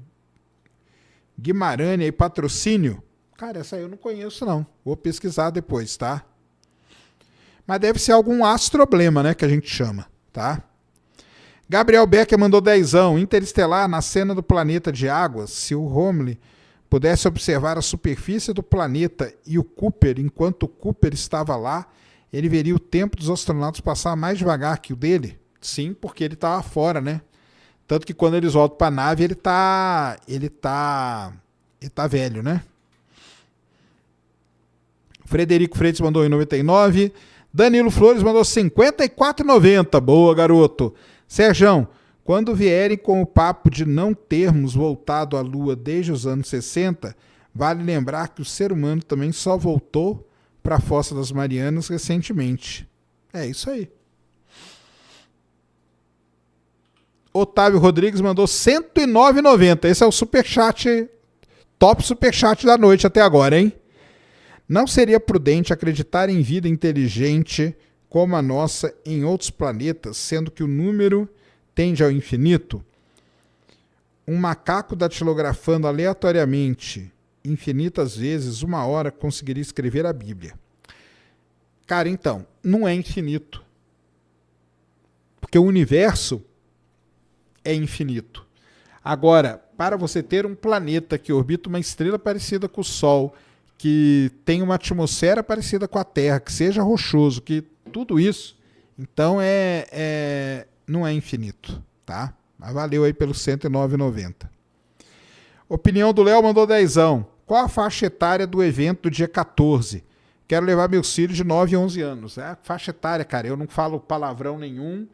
Guimarães e Patrocínio? Cara, essa aí eu não conheço, não. Vou pesquisar depois, tá? Mas deve ser algum astroblema, né, que a gente chama, tá? Gabriel Becker mandou 10. Interestelar, na cena do planeta de águas, se o Homley pudesse observar a superfície do planeta e o Cooper, enquanto o Cooper estava lá, ele veria o tempo dos astronautas passar mais devagar que o dele? Sim, porque ele estava fora, né? Tanto que quando eles voltam para a nave, ele tá velho, né? Frederico Freitas mandou em 99. Danilo Flores mandou 54,90. Boa, garoto. Serjão, quando vierem com o papo de não termos voltado à Lua desde os anos 60, vale lembrar que o ser humano também só voltou para a Fossa das Marianas recentemente. É isso aí. Otávio Rodrigues mandou 109,90. Esse é o superchat, top superchat da noite até agora, hein? Não seria prudente acreditar em vida inteligente como a nossa em outros planetas, sendo que o número tende ao infinito? Um macaco datilografando aleatoriamente infinitas vezes, uma hora conseguiria escrever a Bíblia. Cara, então, não é infinito. Porque o universo é infinito. Agora, para você ter um planeta que orbita uma estrela parecida com o Sol, que tem uma atmosfera parecida com a Terra, que seja rochoso, que tudo isso, então não é infinito, tá? Mas valeu aí pelos 109,90. Opinião do Léo mandou 10. Qual a faixa etária do evento do dia 14? Quero levar meus filhos de 9 e 11 anos. É a faixa etária, cara. Eu não falo palavrão nenhum.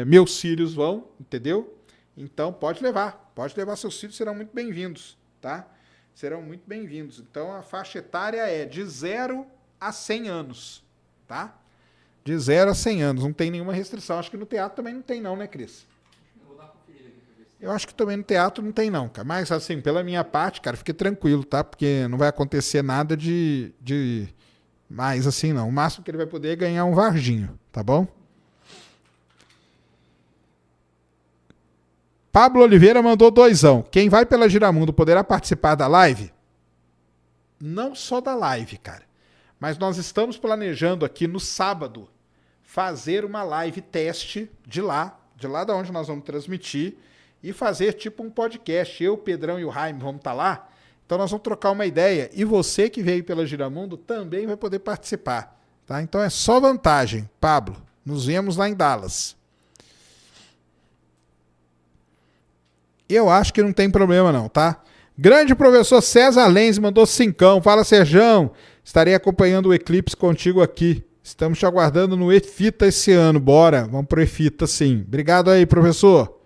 Meus filhos vão, entendeu? Então pode levar seus filhos, serão muito bem-vindos, tá? Serão muito bem-vindos. Então a faixa etária é de 0 a 100 anos, tá? De 0 a 100 anos, não tem nenhuma restrição. Acho que no teatro também não tem não, né, Cris? Eu acho que também no teatro não tem não, cara. Mas assim, pela minha parte, cara, fique tranquilo, tá? Porque não vai acontecer nada de mais assim não. O máximo que ele vai poder é ganhar um Varginho, tá bom? Pablo Oliveira mandou 2. Quem vai pela Giramundo poderá participar da live? Não só da live, cara. Mas nós estamos planejando aqui no sábado fazer uma live teste de lá da onde nós vamos transmitir e fazer tipo um podcast. Eu, o Pedrão e o Jaime vamos estar lá. Então nós vamos trocar uma ideia e você que veio pela Giramundo também vai poder participar, tá? Então é só vantagem, Pablo. Nos vemos lá em Dallas. Eu acho que não tem problema não, tá? Grande professor César Lenz mandou 5. Fala, Serjão. Estarei acompanhando o eclipse contigo aqui. Estamos te aguardando no EFITA esse ano. Bora, vamos pro EFITA sim. Obrigado aí, professor.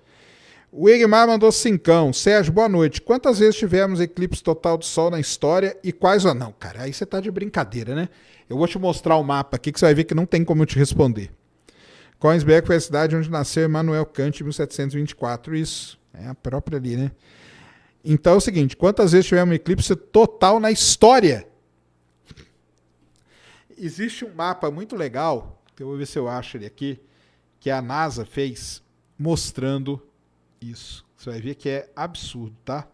O Egmar mandou 5. Sérgio, boa noite. Quantas vezes tivemos eclipse total do Sol na história e quais ou não? Cara, aí você tá de brincadeira, né? Eu vou te mostrar o mapa aqui que você vai ver que não tem como eu te responder. Königsberg foi a cidade onde nasceu Immanuel Kant em 1724. Isso. É a própria ali, né? Então é o seguinte, quantas vezes tivemos um eclipse total na história? Existe um mapa muito legal, que eu vou ver se eu acho ele aqui, que a NASA fez mostrando isso. Você vai ver que é absurdo, tá?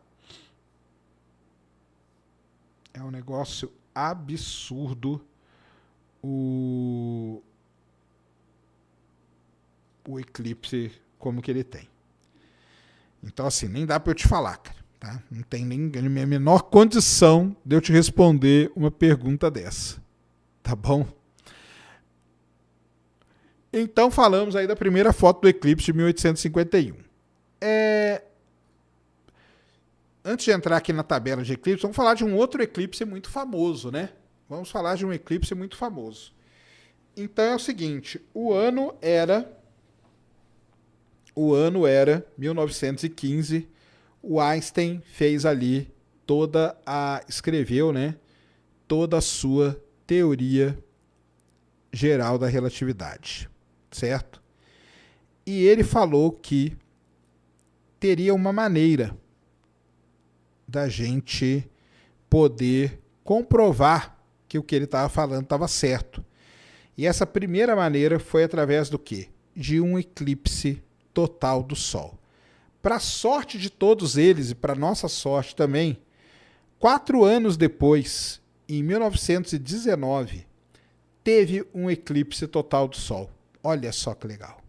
É um negócio absurdo o eclipse como que ele tem. Então, assim, nem dá para eu te falar, cara. Tá? Não tem nem a menor condição de eu te responder uma pergunta dessa. Tá bom? Então, falamos aí da primeira foto do eclipse de 1851. Antes de entrar aqui na tabela de eclipse, vamos falar de um outro eclipse muito famoso, né? Vamos falar de um eclipse muito famoso. Então, é o seguinte, o ano era 1915, o Einstein fez ali escreveu, né, toda a sua teoria geral da relatividade, certo? E ele falou que teria uma maneira da gente poder comprovar que o que ele estava falando estava certo. E essa primeira maneira foi através do quê? De um eclipse total do Sol. Para a sorte de todos eles e para nossa sorte também, 4 anos depois, em 1919, teve um eclipse total do Sol. Olha só que legal.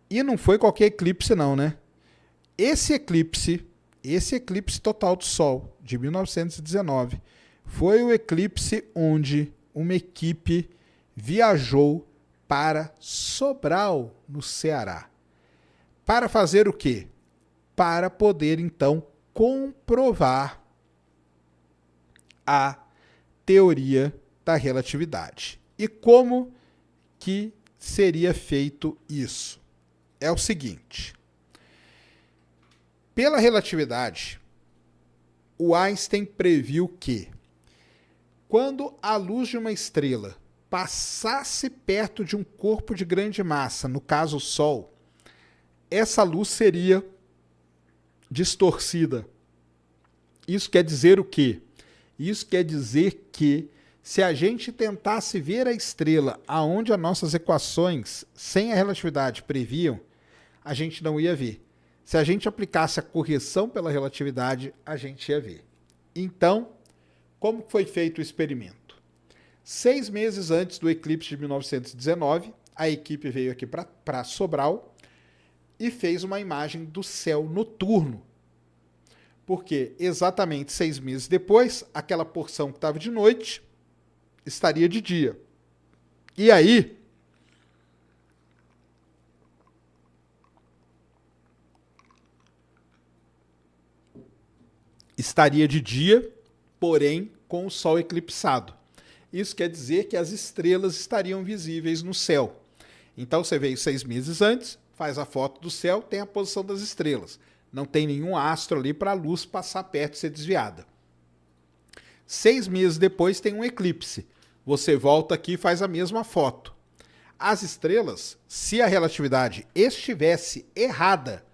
E não foi qualquer eclipse não, né? Esse eclipse total do Sol, de 1919, foi o eclipse onde uma equipe viajou para Sobral, no Ceará. Para fazer o quê? Para poder, então, comprovar a teoria da relatividade. E como que seria feito isso? É o seguinte: pela relatividade, o Einstein previu que quando a luz de uma estrela passasse perto de um corpo de grande massa, no caso o Sol, essa luz seria distorcida. Isso quer dizer o quê? Isso quer dizer que se a gente tentasse ver a estrela aonde as nossas equações sem a relatividade previam, a gente não ia ver. Se a gente aplicasse a correção pela relatividade, a gente ia ver. Então, como foi feito o experimento? 6 meses antes do eclipse de 1919, a equipe veio aqui para Sobral e fez uma imagem do céu noturno. Porque exatamente 6 meses depois, aquela porção que estava de noite estaria de dia. E aí, estaria de dia, porém com o Sol eclipsado. Isso quer dizer que as estrelas estariam visíveis no céu. Então você veio 6 meses antes, faz a foto do céu, tem a posição das estrelas. Não tem nenhum astro ali para a luz passar perto e ser desviada. 6 meses depois tem um eclipse. Você volta aqui e faz a mesma foto. As estrelas, se a relatividade estivesse errada,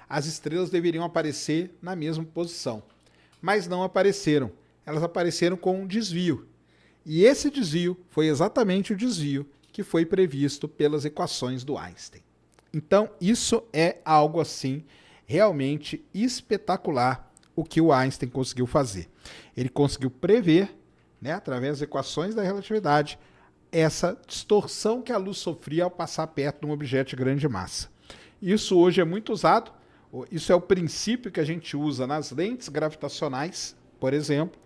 as estrelas deveriam aparecer na mesma posição. Mas não apareceram. Elas apareceram com um desvio. E esse desvio foi exatamente o desvio que foi previsto pelas equações do Einstein. Então, isso é algo assim realmente espetacular o que o Einstein conseguiu fazer. Ele conseguiu prever, né, através das equações da relatividade, essa distorção que a luz sofria ao passar perto de um objeto de grande massa. Isso hoje é muito usado. Isso é o princípio que a gente usa nas lentes gravitacionais, por exemplo,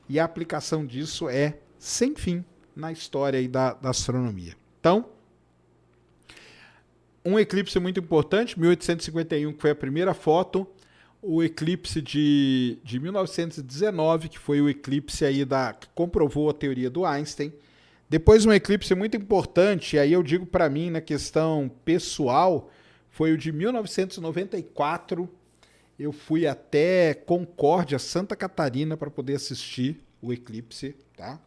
e a aplicação disso é sem fim na história aí da astronomia. Então, um eclipse muito importante, 1851, que foi a primeira foto, o eclipse de 1919, que foi o eclipse aí que comprovou a teoria do Einstein. Depois um eclipse muito importante, aí eu digo para mim na questão pessoal, foi o de 1994. Eu fui até Concórdia, Santa Catarina, para poder assistir o eclipse, tá?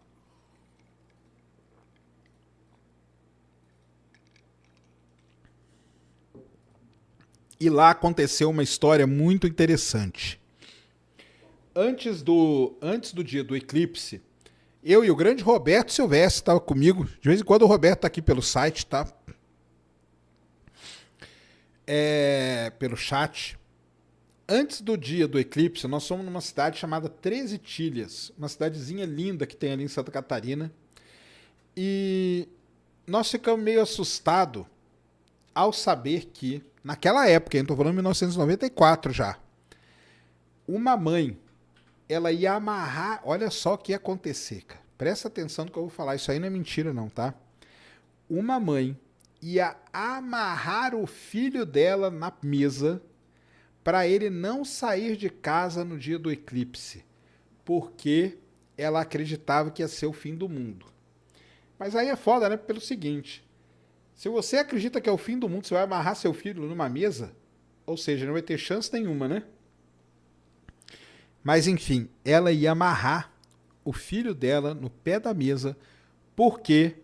E lá aconteceu uma história muito interessante. Antes do dia do eclipse, eu e o grande Roberto Silvestre estavam comigo. De vez em quando o Roberto está aqui pelo site, tá? Pelo chat. Antes do dia do eclipse, nós fomos numa cidade chamada 13 Tilhas, uma cidadezinha linda que tem ali em Santa Catarina. E nós ficamos meio assustados ao saber que, naquela época, eu estou falando de 1994 já, uma mãe, ela ia amarrar, olha só o que ia acontecer, cara. Presta atenção no que eu vou falar, isso aí não é mentira não, tá? Uma mãe ia amarrar o filho dela na mesa para ele não sair de casa no dia do eclipse, porque ela acreditava que ia ser o fim do mundo. Mas aí é foda, né? Pelo seguinte, se você acredita que é o fim do mundo, você vai amarrar seu filho numa mesa, ou seja, não vai ter chance nenhuma, né? Mas enfim, ela ia amarrar o filho dela no pé da mesa, porque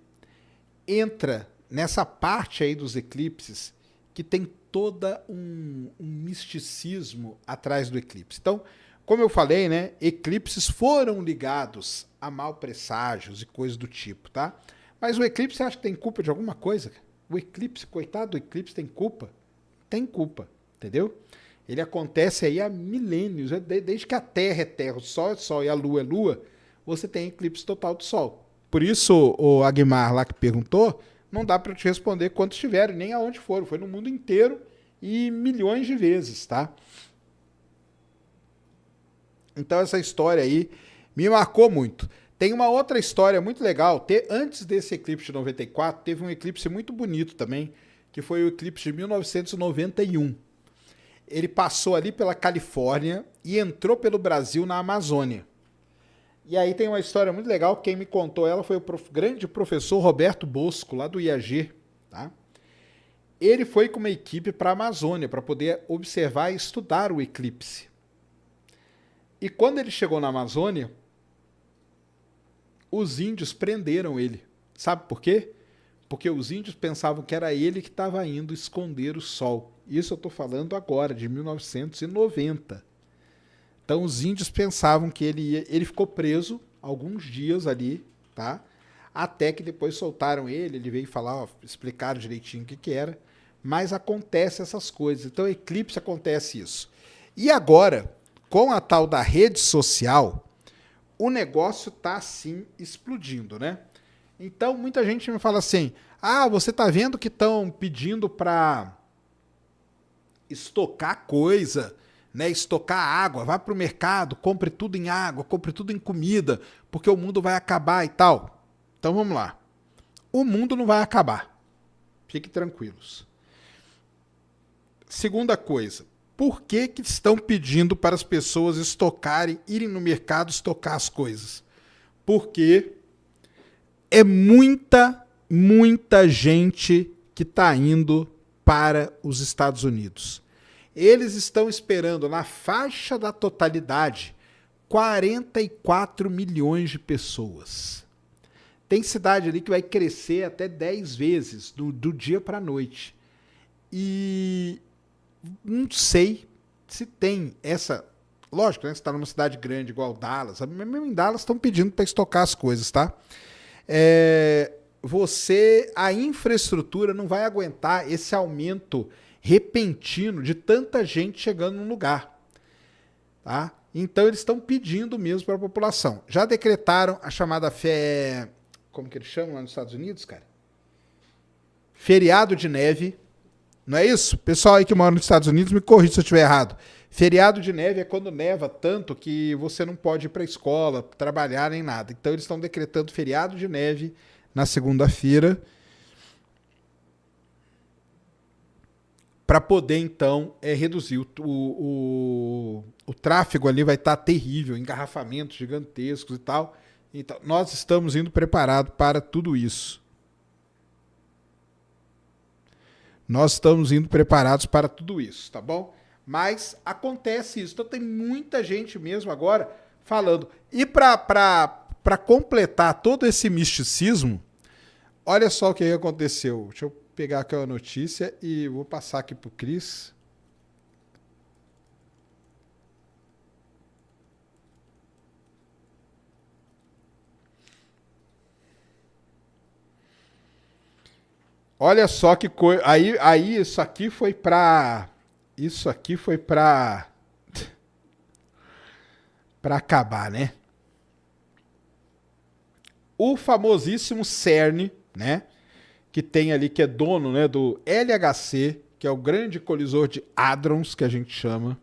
entra nessa parte aí dos eclipses que tem toda um misticismo atrás do eclipse. Então, como eu falei, né, eclipses foram ligados a mau presságios e coisas do tipo, tá? Mas o eclipse, você acha que tem culpa de alguma coisa? O eclipse, coitado do eclipse, tem culpa? Tem culpa, entendeu? Ele acontece aí há milênios, desde que a Terra é Terra, o Sol é Sol e a Lua é Lua, você tem eclipse total do Sol. Por isso, o Aguimar lá que perguntou, não dá para te responder quantos tiveram, nem aonde foram. Foi no mundo inteiro e milhões de vezes, tá? Então essa história aí me marcou muito. Tem uma outra história muito legal. Antes desse eclipse de 94, teve um eclipse muito bonito também, que foi o eclipse de 1991. Ele passou ali pela Califórnia e entrou pelo Brasil na Amazônia. E aí tem uma história muito legal, quem me contou ela foi o grande professor Roberto Bosco, lá do IAG, tá? Ele foi com uma equipe para a Amazônia, para poder observar e estudar o eclipse. E quando ele chegou na Amazônia, os índios prenderam ele. Sabe por quê? Porque os índios pensavam que era ele que estava indo esconder o sol. Isso eu estou falando agora, de 1990. Então os índios pensavam que ele ficou preso alguns dias ali, tá? Até que depois soltaram ele veio falar, ó, explicaram direitinho o que era, mas acontece essas coisas. Então eclipse acontece isso. E agora, com a tal da rede social, o negócio tá assim explodindo, né? Então muita gente me fala assim, você tá vendo que estão pedindo para estocar coisa, né, estocar água, vá para o mercado, compre tudo em água, compre tudo em comida, porque o mundo vai acabar e tal. Então vamos lá. O mundo não vai acabar. Fiquem tranquilos. Segunda coisa, por que estão pedindo para as pessoas estocarem, irem no mercado estocar as coisas? Porque é muita gente que está indo para os Estados Unidos. Eles estão esperando, na faixa da totalidade, 44 milhões de pessoas. Tem cidade ali que vai crescer até 10 vezes, do dia para a noite. E não sei se tem essa... Lógico, né? Você está numa cidade grande igual Dallas. Mesmo em Dallas estão pedindo para estocar as coisas, tá? A infraestrutura não vai aguentar esse aumento repentino de tanta gente chegando num lugar, tá? Então eles estão pedindo mesmo para a população. Já decretaram a chamada como que eles chamam lá nos Estados Unidos, cara? Feriado de neve. Não é isso? Pessoal aí que mora nos Estados Unidos, me corrija se eu estiver errado. Feriado de neve é quando neva tanto que você não pode ir para a escola, trabalhar nem nada. Então eles estão decretando feriado de neve na segunda-feira, para poder, então, reduzir. O tráfego ali vai estar terrível, engarrafamentos gigantescos e tal. Então, nós estamos indo preparados para tudo isso. Nós estamos indo preparados para tudo isso, tá bom? Mas acontece isso. Então, tem muita gente mesmo agora falando. E para completar todo esse misticismo, olha só o que aconteceu. Deixa eu pegar aquela notícia e vou passar aqui para o Cris. Olha só que coisa. Aí isso aqui foi para acabar, né? O famosíssimo CERN, né? Que tem ali, que é dono, né, do LHC, que é o grande colisor de hadrons, que a gente chama.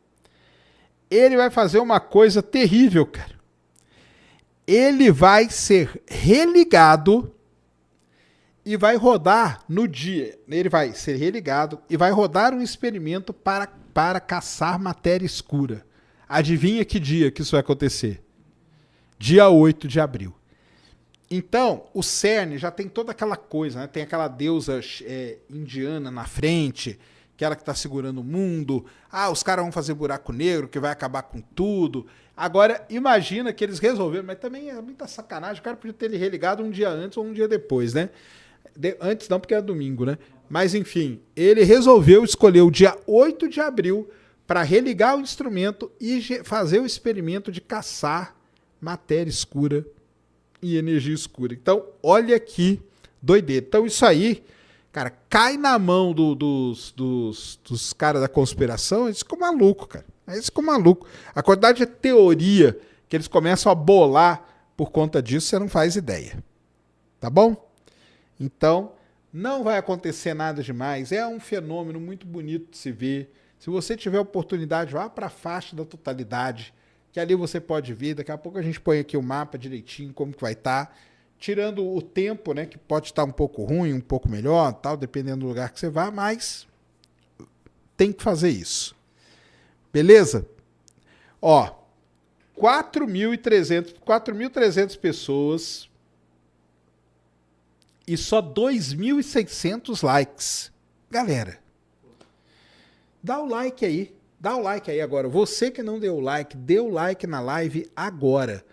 Ele vai fazer uma coisa terrível, cara. Ele vai ser religado e vai rodar no dia. Ele vai ser religado e vai rodar um experimento para caçar matéria escura. Adivinha que dia que isso vai acontecer? Dia 8 de abril. Então, o CERN já tem toda aquela coisa, né? Tem aquela deusa indiana na frente, aquela que está segurando o mundo. Os caras vão fazer buraco negro, que vai acabar com tudo. Agora, imagina que eles resolveram, mas também é muita sacanagem. O cara podia ter ele religado um dia antes ou um dia depois, né? Antes não, porque era domingo, né? Mas, enfim, ele resolveu escolher o dia 8 de abril para religar o instrumento e fazer o experimento de caçar matéria escura e energia escura. Então, olha aqui, doideira. Então, isso aí, cara, cai na mão dos caras da conspiração, eles ficam malucos, cara. Eles ficam malucos. A quantidade de teoria que eles começam a bolar por conta disso, você não faz ideia. Tá bom? Então, não vai acontecer nada demais. É um fenômeno muito bonito de se ver. Se você tiver oportunidade, vá para a faixa da totalidade, que ali você pode ver. Daqui a pouco a gente põe aqui o mapa direitinho, como que vai estar. Tirando o tempo, né, que pode estar um pouco ruim, um pouco melhor, tal, dependendo do lugar que você vá, mas tem que fazer isso. Beleza? Ó, 4.300 pessoas e só 2.600 likes. Galera, dá o like aí. Dá o like aí agora. Você que não deu like, dê o like na live agora.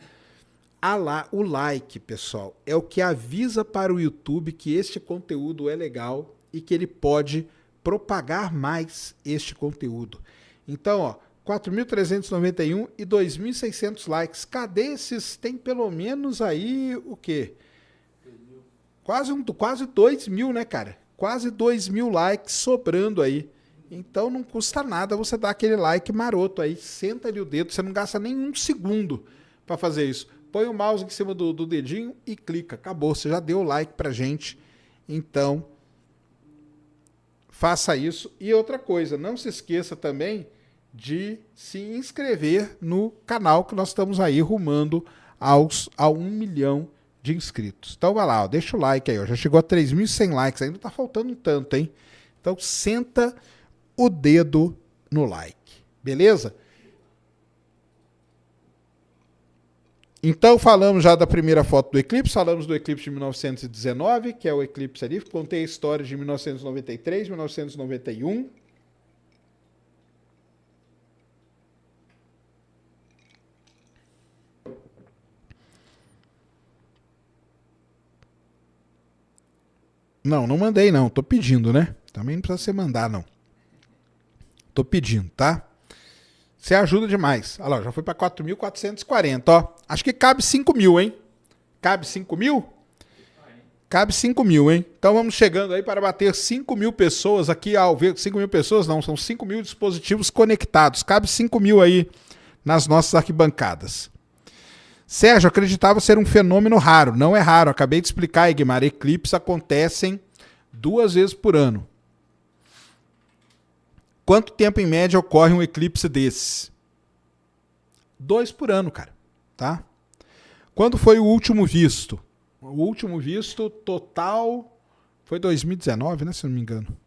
O like, pessoal, é o que avisa para o YouTube que este conteúdo é legal e que ele pode propagar mais este conteúdo. Então, ó, 4.391 e 2.600 likes. Cadê esses? Tem pelo menos aí o quê? Quase 2.000, né, cara? Quase 2.000 likes sobrando aí. Então não custa nada você dar aquele like maroto aí. Senta ali o dedo, você não gasta nem um segundo para fazer isso. Põe o mouse em cima do dedinho e clica. Acabou, você já deu o like pra gente. Então, faça isso. E outra coisa, não se esqueça também de se inscrever no canal que nós estamos aí rumando a 1 milhão de inscritos. Então vai lá, ó, deixa o like aí, ó, já chegou a 3.100 likes, ainda tá faltando um tanto, hein? Então senta o dedo no like, beleza? Então falamos já da primeira foto do eclipse, falamos do eclipse de 1919, que é o eclipse ali, contei a história de 1993, 1991. Não mandei não, tô pedindo, né? Também não precisa você mandar, não. Tô pedindo, tá? Você ajuda demais. Olha lá, já foi para 4.440, ó. Acho que cabe 5.000, hein? Cabe 5.000? Cabe 5.000, hein? Então vamos chegando aí para bater 5.000 pessoas aqui ao ver. 5.000 pessoas não, são 5.000 dispositivos conectados. Cabe 5.000 aí nas nossas arquibancadas. Sérgio, acreditava ser um fenômeno raro. Não é raro, acabei de explicar, Egmar. Eclipses acontecem 2 vezes por ano. Quanto tempo em média ocorre um eclipse desses? 2 por ano, cara. Tá? Quando foi o último visto? O último visto total foi 2019, né? Se eu não me engano.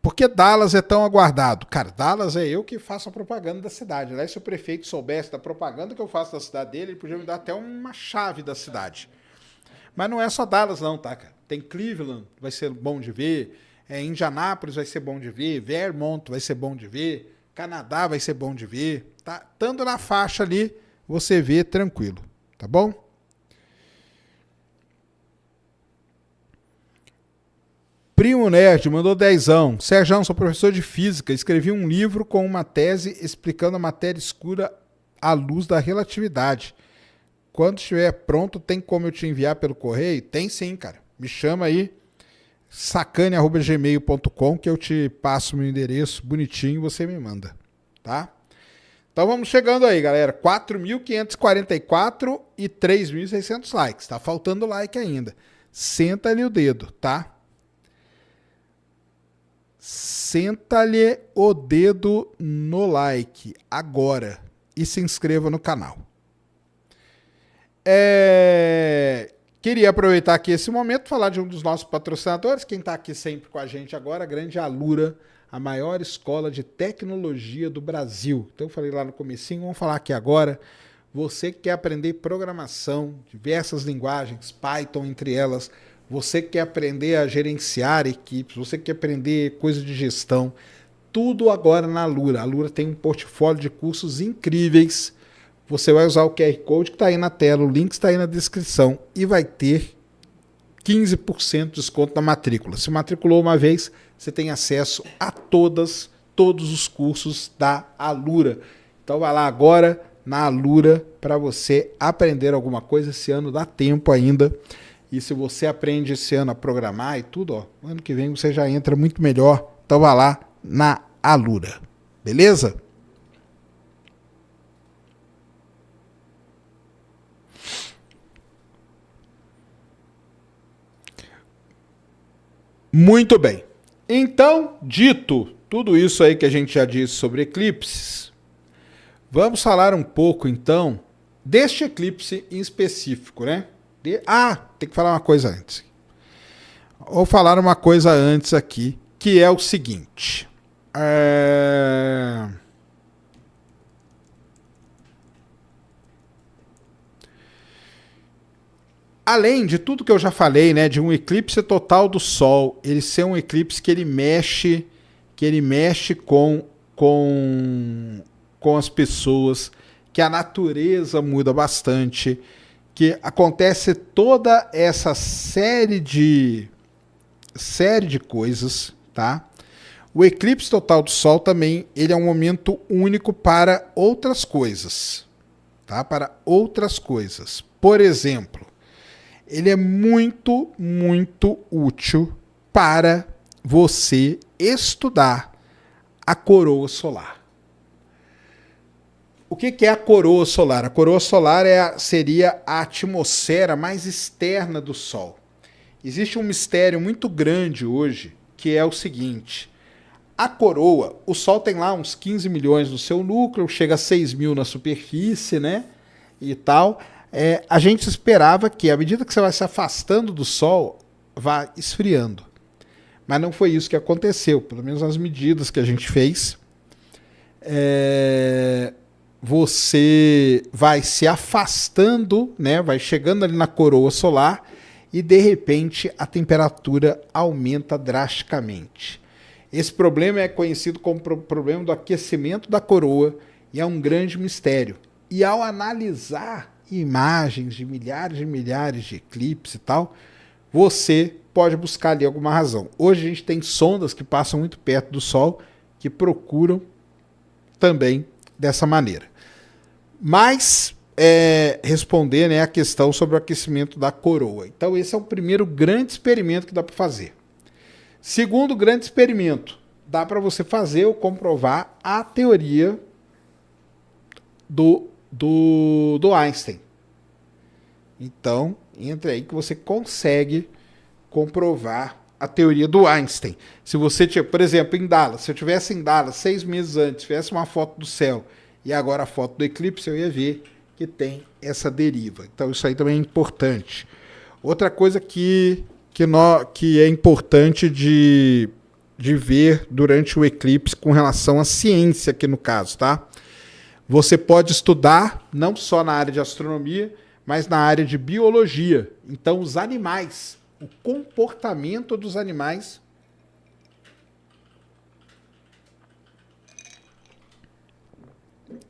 Por que Dallas é tão aguardado? Cara, Dallas é eu que faço a propaganda da cidade. Aliás, se o prefeito soubesse da propaganda que eu faço da cidade dele, ele podia me dar até uma chave da cidade. Mas não é só Dallas não, tá, cara? Tem Cleveland, vai ser bom de ver. Indianápolis vai ser bom de ver. Vermont vai ser bom de ver. Canadá vai ser bom de ver. Tá? Estando na faixa ali, você vê tranquilo. Tá bom? Primo Nerd mandou 10. Sérgio, sou professor de física. Escrevi um livro com uma tese explicando a matéria escura à luz da relatividade. Quando estiver pronto, tem como eu te enviar pelo correio? Tem sim, cara. Me chama aí, sacane@gmail.com, que eu te passo meu endereço bonitinho e você me manda, tá? Então vamos chegando aí, galera. 4.544 e 3.600 likes. Tá faltando like ainda. Senta ali o dedo, tá? Senta-lhe o dedo no like agora e se inscreva no canal. Queria aproveitar aqui esse momento e falar de um dos nossos patrocinadores, quem está aqui sempre com a gente agora, a grande Alura, a maior escola de tecnologia do Brasil. Então eu falei lá no comecinho, vamos falar aqui agora. Você que quer aprender programação, diversas linguagens, Python entre elas, você que quer aprender a gerenciar equipes, você que quer aprender coisa de gestão, tudo agora na Alura. A Alura tem um portfólio de cursos incríveis. Você vai usar o QR Code que está aí na tela, o link está aí na descrição e vai ter 15% de desconto na matrícula. Se matriculou uma vez, você tem acesso a todos os cursos da Alura. Então vai lá agora na Alura para você aprender alguma coisa. Esse ano dá tempo ainda. E se você aprende esse ano a programar e tudo, ó, ano que vem você já entra muito melhor. Então vai lá na Alura. Beleza? Muito bem. Então, dito tudo isso aí que a gente já disse sobre eclipses, vamos falar um pouco, então, deste eclipse em específico, né? Tem que falar uma coisa antes. Vou falar uma coisa antes aqui, que é o seguinte. além de tudo que eu já falei, né, de um eclipse total do Sol, ele ser um eclipse que ele mexe com as pessoas, que a natureza muda bastante, que acontece toda essa série de coisas, tá? O eclipse total do Sol também, ele é um momento único para outras coisas, tá? Para outras coisas. Por exemplo, ele é muito, muito útil para você estudar a coroa solar. O que é a coroa solar? A coroa solar seria a atmosfera mais externa do Sol. Existe um mistério muito grande hoje, que é o seguinte: a coroa, o Sol tem lá uns 15 milhões no seu núcleo, chega a 6 mil na superfície, né? E tal. A gente esperava que, à medida que você vai se afastando do Sol, vá esfriando. Mas não foi isso que aconteceu, pelo menos nas medidas que a gente fez. Você vai se afastando, né? Vai chegando ali na coroa solar e, de repente, a temperatura aumenta drasticamente. Esse problema é conhecido como problema do aquecimento da coroa e é um grande mistério. E ao analisar imagens de milhares de eclipses e tal, você pode buscar ali alguma razão. Hoje a gente tem sondas que passam muito perto do Sol que procuram também dessa maneira. Mas responder, né, a questão sobre o aquecimento da coroa. Então esse é o primeiro grande experimento que dá para fazer. Segundo grande experimento, dá para você fazer ou comprovar a teoria do Einstein. Então, entra aí que você consegue comprovar a teoria do Einstein. Se você, por exemplo, em Dallas, se eu tivesse em Dallas 6 meses antes, tivesse uma foto do céu e agora a foto do eclipse, eu ia ver que tem essa deriva. Então isso aí também é importante. Outra coisa que é importante de ver durante o eclipse com relação à ciência aqui no caso, tá? Você pode estudar não só na área de astronomia, mas na área de biologia. Então os animais, o comportamento dos animais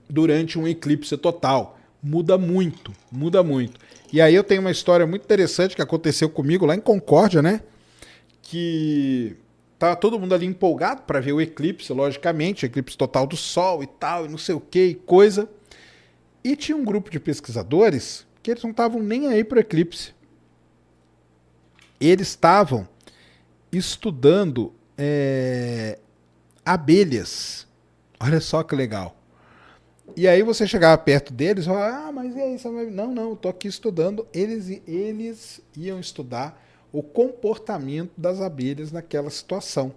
durante um eclipse total. Muda muito, muda muito. E aí eu tenho uma história muito interessante que aconteceu comigo lá em Concórdia, né? Que tava todo mundo ali empolgado para ver o eclipse, logicamente, o eclipse total do Sol e tal, e não sei o que, e coisa. E tinha um grupo de pesquisadores que eles não estavam nem aí para o eclipse. Eles estavam estudando abelhas. Olha só que legal. E aí você chegava perto deles e falava, mas e aí? Não, eu tô aqui estudando. Eles iam estudar o comportamento das abelhas naquela situação.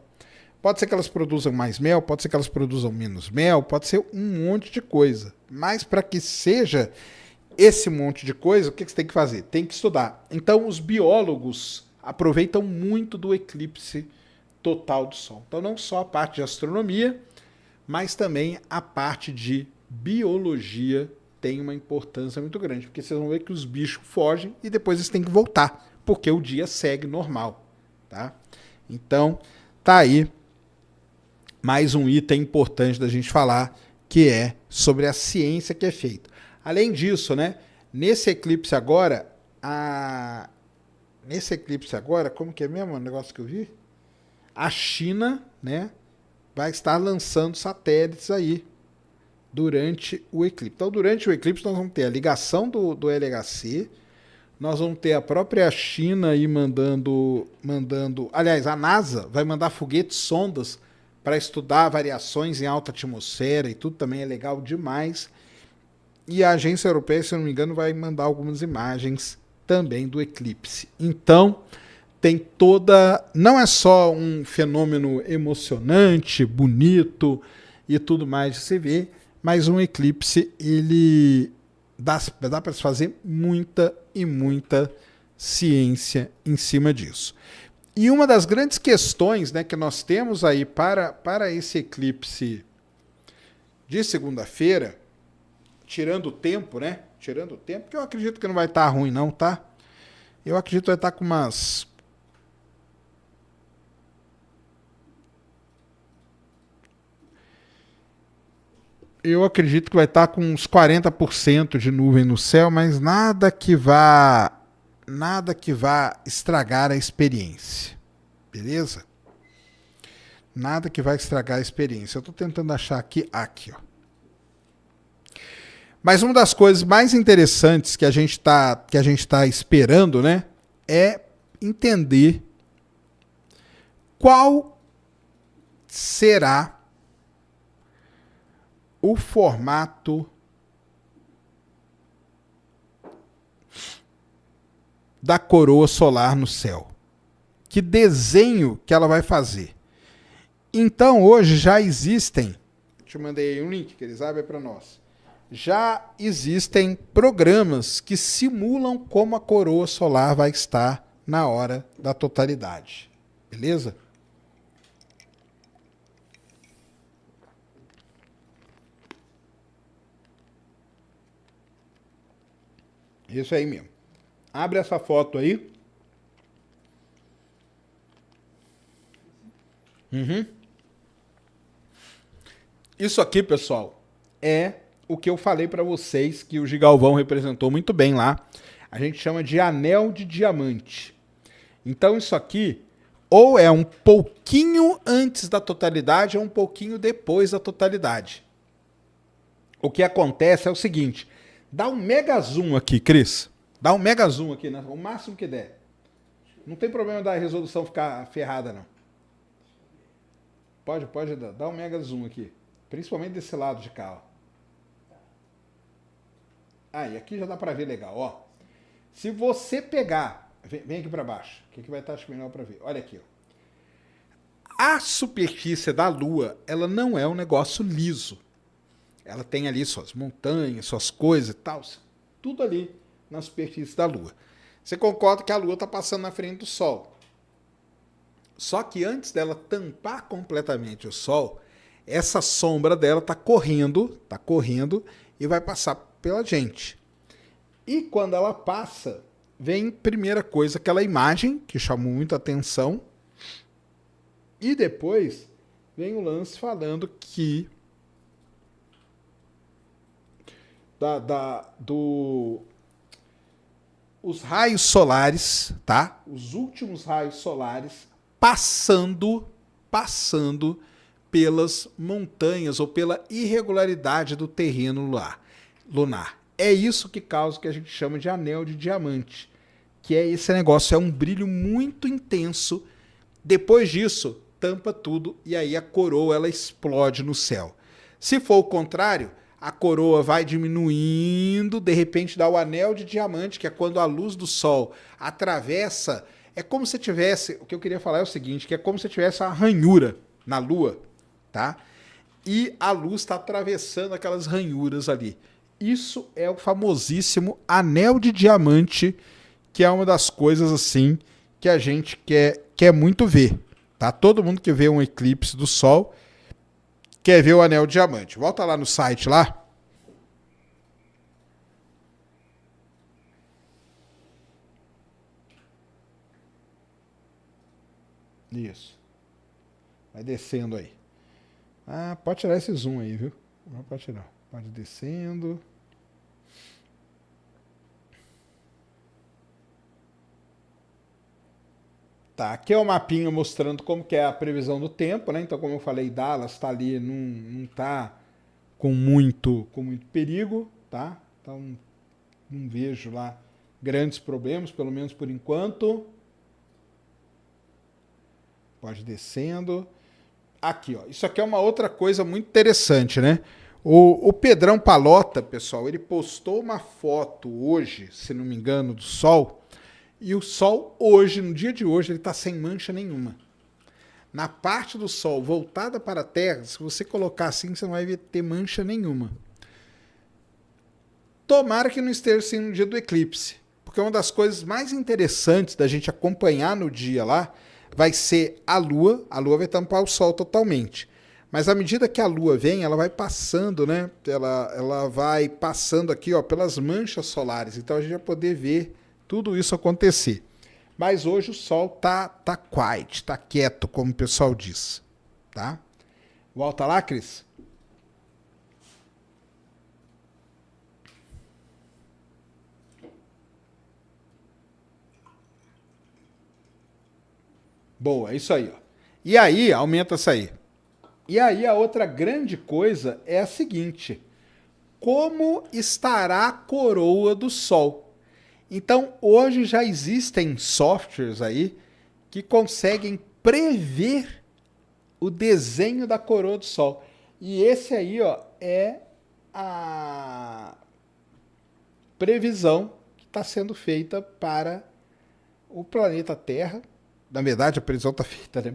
Pode ser que elas produzam mais mel, pode ser que elas produzam menos mel, pode ser um monte de coisa. Mas para que seja esse monte de coisa, o que você tem que fazer? Tem que estudar. Então os biólogos aproveitam muito do eclipse total do Sol. Então não só a parte de astronomia, mas também a parte de biologia tem uma importância muito grande, porque vocês vão ver que os bichos fogem e depois eles têm que voltar, porque o dia segue normal, tá? Então, tá aí mais um item importante da gente falar, que é sobre a ciência que é feita. Além disso, né, nesse eclipse agora, como que é mesmo o negócio que eu vi? A China, né, vai estar lançando satélites aí durante o eclipse. Então, durante o eclipse, nós vamos ter a ligação do LHC, nós vamos ter a própria China aí mandando... Aliás, a NASA vai mandar foguetes, sondas, para estudar variações em alta atmosfera e tudo também é legal demais. E a agência europeia, se eu não me engano, vai mandar algumas imagens também do eclipse. Então, tem toda... Não é só um fenômeno emocionante, bonito e tudo mais de se ver, mas um eclipse, ele dá para se fazer muita e muita ciência em cima disso. E uma das grandes questões, né, que nós temos aí para esse eclipse de segunda-feira, tirando o tempo, né? Tirando o tempo, que eu acredito que não vai estar ruim não, tá? Eu acredito que vai estar com umas... Eu acredito que vai estar com uns 40% de nuvem no céu, mas nada que vá estragar a experiência. Beleza? Nada que vai estragar a experiência. Eu estou tentando achar aqui, ó. Mas uma das coisas mais interessantes que a gente tá esperando, né, é entender qual será o formato da coroa solar no céu. Que desenho que ela vai fazer. Então, hoje já existem... Deixa eu mandar aí um link que eles abrem para nós. Já existem programas que simulam como a coroa solar vai estar na hora da totalidade. Beleza? Isso aí mesmo. Abre essa foto aí. Isso aqui, pessoal, é o que eu falei para vocês, que o Gigalvão representou muito bem lá. A gente chama de anel de diamante. Então isso aqui ou é um pouquinho antes da totalidade ou um pouquinho depois da totalidade. O que acontece é o seguinte, dá um mega zoom aqui, Cris. Dá um mega zoom aqui, né? O máximo que der. Não tem problema da resolução ficar ferrada, não. Pode dar um mega zoom aqui. Principalmente desse lado de cá, ó. E aqui já dá pra ver legal, ó. Se você pegar... Vem aqui pra baixo, que vai estar melhor pra ver. Olha aqui, ó. A superfície da Lua, ela não é um negócio liso. Ela tem ali suas montanhas, suas coisas e tal. Tudo ali na superfície da Lua. Você concorda que a Lua está passando na frente do Sol. Só que antes dela tampar completamente o Sol, essa sombra dela está correndo e vai passar pela gente. E quando ela passa, vem primeira coisa aquela imagem que chamou muita atenção. E depois vem o lance falando que os raios solares, tá? Os últimos raios solares passando pelas montanhas ou pela irregularidade do terreno lunar. É isso que causa o que a gente chama de anel de diamante, que é esse negócio, é um brilho muito intenso. Depois disso, tampa tudo e aí a coroa ela explode no céu. Se for o contrário, a coroa vai diminuindo, de repente dá o anel de diamante, que é quando a luz do Sol atravessa. É como se tivesse, o que eu queria falar é o seguinte, que é como se tivesse uma ranhura na Lua, tá? E a luz está atravessando aquelas ranhuras ali. Isso é o famosíssimo anel de diamante, que é uma das coisas assim que a gente quer muito ver, tá? Todo mundo que vê um eclipse do Sol quer ver o anel de diamante. Volta lá no site lá. Isso. Vai descendo aí. Pode tirar esse zoom aí, viu? Não pode tirar. Pode ir descendo. Tá, aqui é o mapinha mostrando como que é a previsão do tempo, né? Então, como eu falei, Dallas está ali, não tá com muito perigo, tá? Então, não vejo lá grandes problemas, pelo menos por enquanto. Pode ir descendo. Aqui, ó. Isso aqui é uma outra coisa muito interessante, né? O Pedrão Palota, pessoal, ele postou uma foto hoje, se não me engano, do Sol. E o Sol hoje, no dia de hoje, ele está sem mancha nenhuma. Na parte do Sol voltada para a Terra, se você colocar assim, você não vai ter mancha nenhuma. Tomara que não esteja assim no dia do eclipse. Porque uma das coisas mais interessantes da gente acompanhar no dia lá vai ser a Lua. A Lua vai tampar o Sol totalmente. Mas à medida que a Lua vem, ela vai passando, né? Ela vai passando aqui, ó, pelas manchas solares. Então a gente vai poder ver tudo isso acontecer. Mas hoje o Sol tá quiet, tá quieto, como o pessoal diz, tá? Volta lá, Cris. Boa, é isso aí, ó. E aí, aumenta essa aí. E aí, a outra grande coisa é a seguinte: como estará a coroa do Sol? Então, hoje já existem softwares aí que conseguem prever o desenho da coroa do Sol. E esse aí, ó, é a previsão que está sendo feita para o planeta Terra. Na verdade, a previsão está feita, né,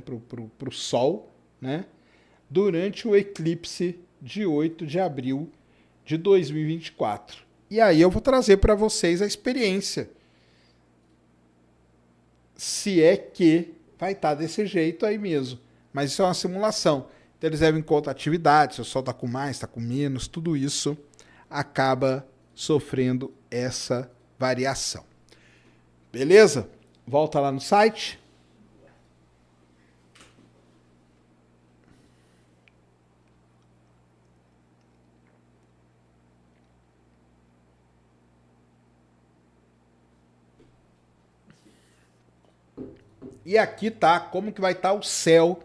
para o Sol, né, durante o eclipse de 8 de abril de 2024. E aí eu vou trazer para vocês a experiência. Se é que vai estar desse jeito aí mesmo. Mas isso é uma simulação. Então eles levam em conta a atividade, se o Sol está com mais, está com menos, tudo isso acaba sofrendo essa variação. Beleza? Volta lá no site. E aqui tá como que vai estar o céu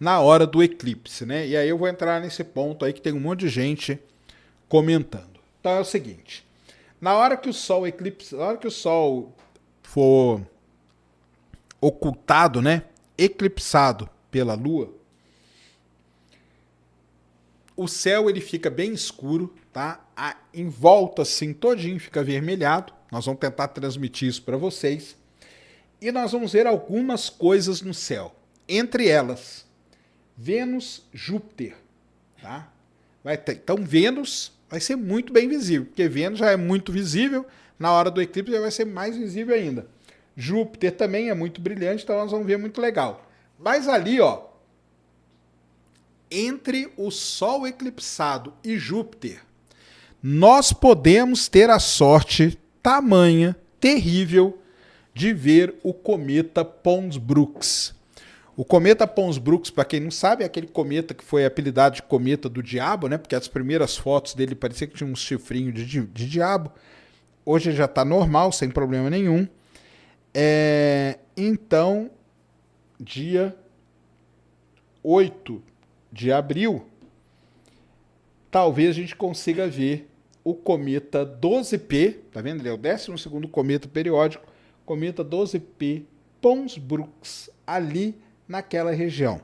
na hora do eclipse, né? E aí eu vou entrar nesse ponto aí que tem um monte de gente comentando. Então é o seguinte: na hora que o Sol eclipse, na hora que o Sol for ocultado, né, eclipsado pela Lua, o céu ele fica bem escuro, tá? Em volta assim todinho fica avermelhado. Nós vamos tentar transmitir isso para vocês. E nós vamos ver algumas coisas no céu. Entre elas, Vênus, Júpiter. Tá? Então, Vênus vai ser muito bem visível, porque Vênus já é muito visível, na hora do eclipse já vai ser mais visível ainda. Júpiter também é muito brilhante, então nós vamos ver muito legal. Mas ali, ó, entre o Sol eclipsado e Júpiter, nós podemos ter a sorte tamanha, terrível, de ver o cometa Pons-Brooks. O cometa Pons-Brooks, para quem não sabe, é aquele cometa que foi apelidado de cometa do diabo, né? Porque as primeiras fotos dele parecia que tinha um chifrinho de diabo. Hoje já está normal, sem problema nenhum. Então, dia 8 de abril, talvez a gente consiga ver o cometa 12P, tá vendo? Ele é o 12º cometa periódico, cometa 12P Pons-Brooks, ali naquela região.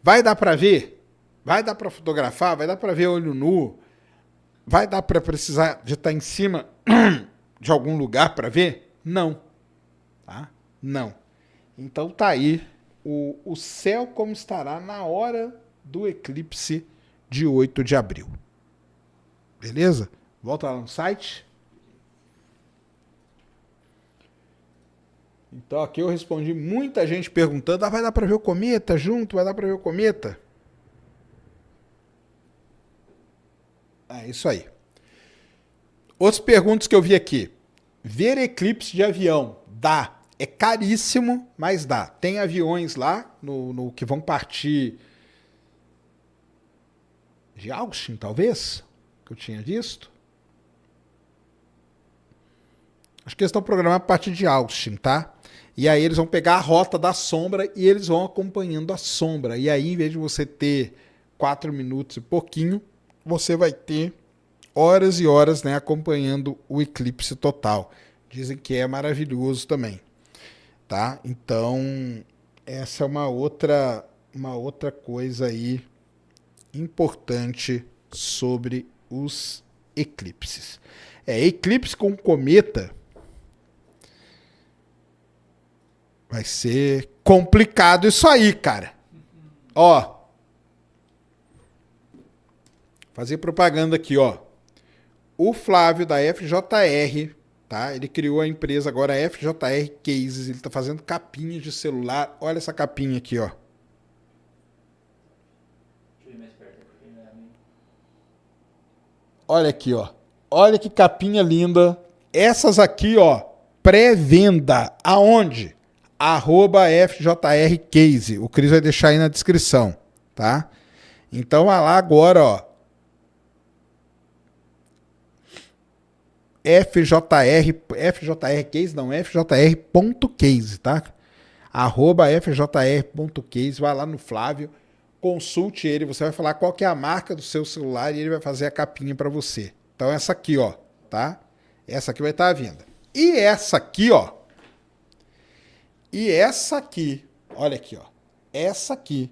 Vai dar para ver? Vai dar para fotografar? Vai dar para ver olho nu? Vai dar para precisar de estar em cima de algum lugar para ver? Não. Tá? Não. Então tá aí o céu como estará na hora do eclipse de 8 de abril. Beleza? Volta lá no site. Então aqui eu respondi muita gente perguntando: vai dar para ver o cometa junto? Vai dar para ver o cometa? É isso aí. Outras perguntas que eu vi aqui. Ver eclipse de avião, dá. É caríssimo, mas dá. Tem aviões lá no que vão partir de Austin, talvez, que eu tinha visto. Acho que eles estão programados a partir de Austin, tá? E aí eles vão pegar a rota da sombra e eles vão acompanhando a sombra. E aí, em vez de você ter 4 minutos e pouquinho, você vai ter horas e horas, né, acompanhando o eclipse total. Dizem que é maravilhoso também, tá? Então, essa é uma outra coisa aí importante sobre os eclipses. Eclipse com cometa vai ser complicado isso aí, cara. Ó, fazer propaganda aqui, ó. O Flávio da FJR, tá? Ele criou a empresa agora, a FJR Cases. Ele tá fazendo capinhas de celular. Olha essa capinha aqui, ó. Olha aqui, ó. Olha que capinha linda. Essas aqui, ó, pré-venda. Aonde? @FJRCase. O Cris vai deixar aí na descrição, tá? Então vai lá agora, ó. FJR não, FJR.case, tá? @FJR.case, vai lá no Flávio, consulte ele, você vai falar qual que é a marca do seu celular e ele vai fazer a capinha para você. Então essa aqui, ó, tá? Essa aqui vai estar à venda. E essa aqui, ó. E essa aqui, olha aqui, ó. Essa aqui.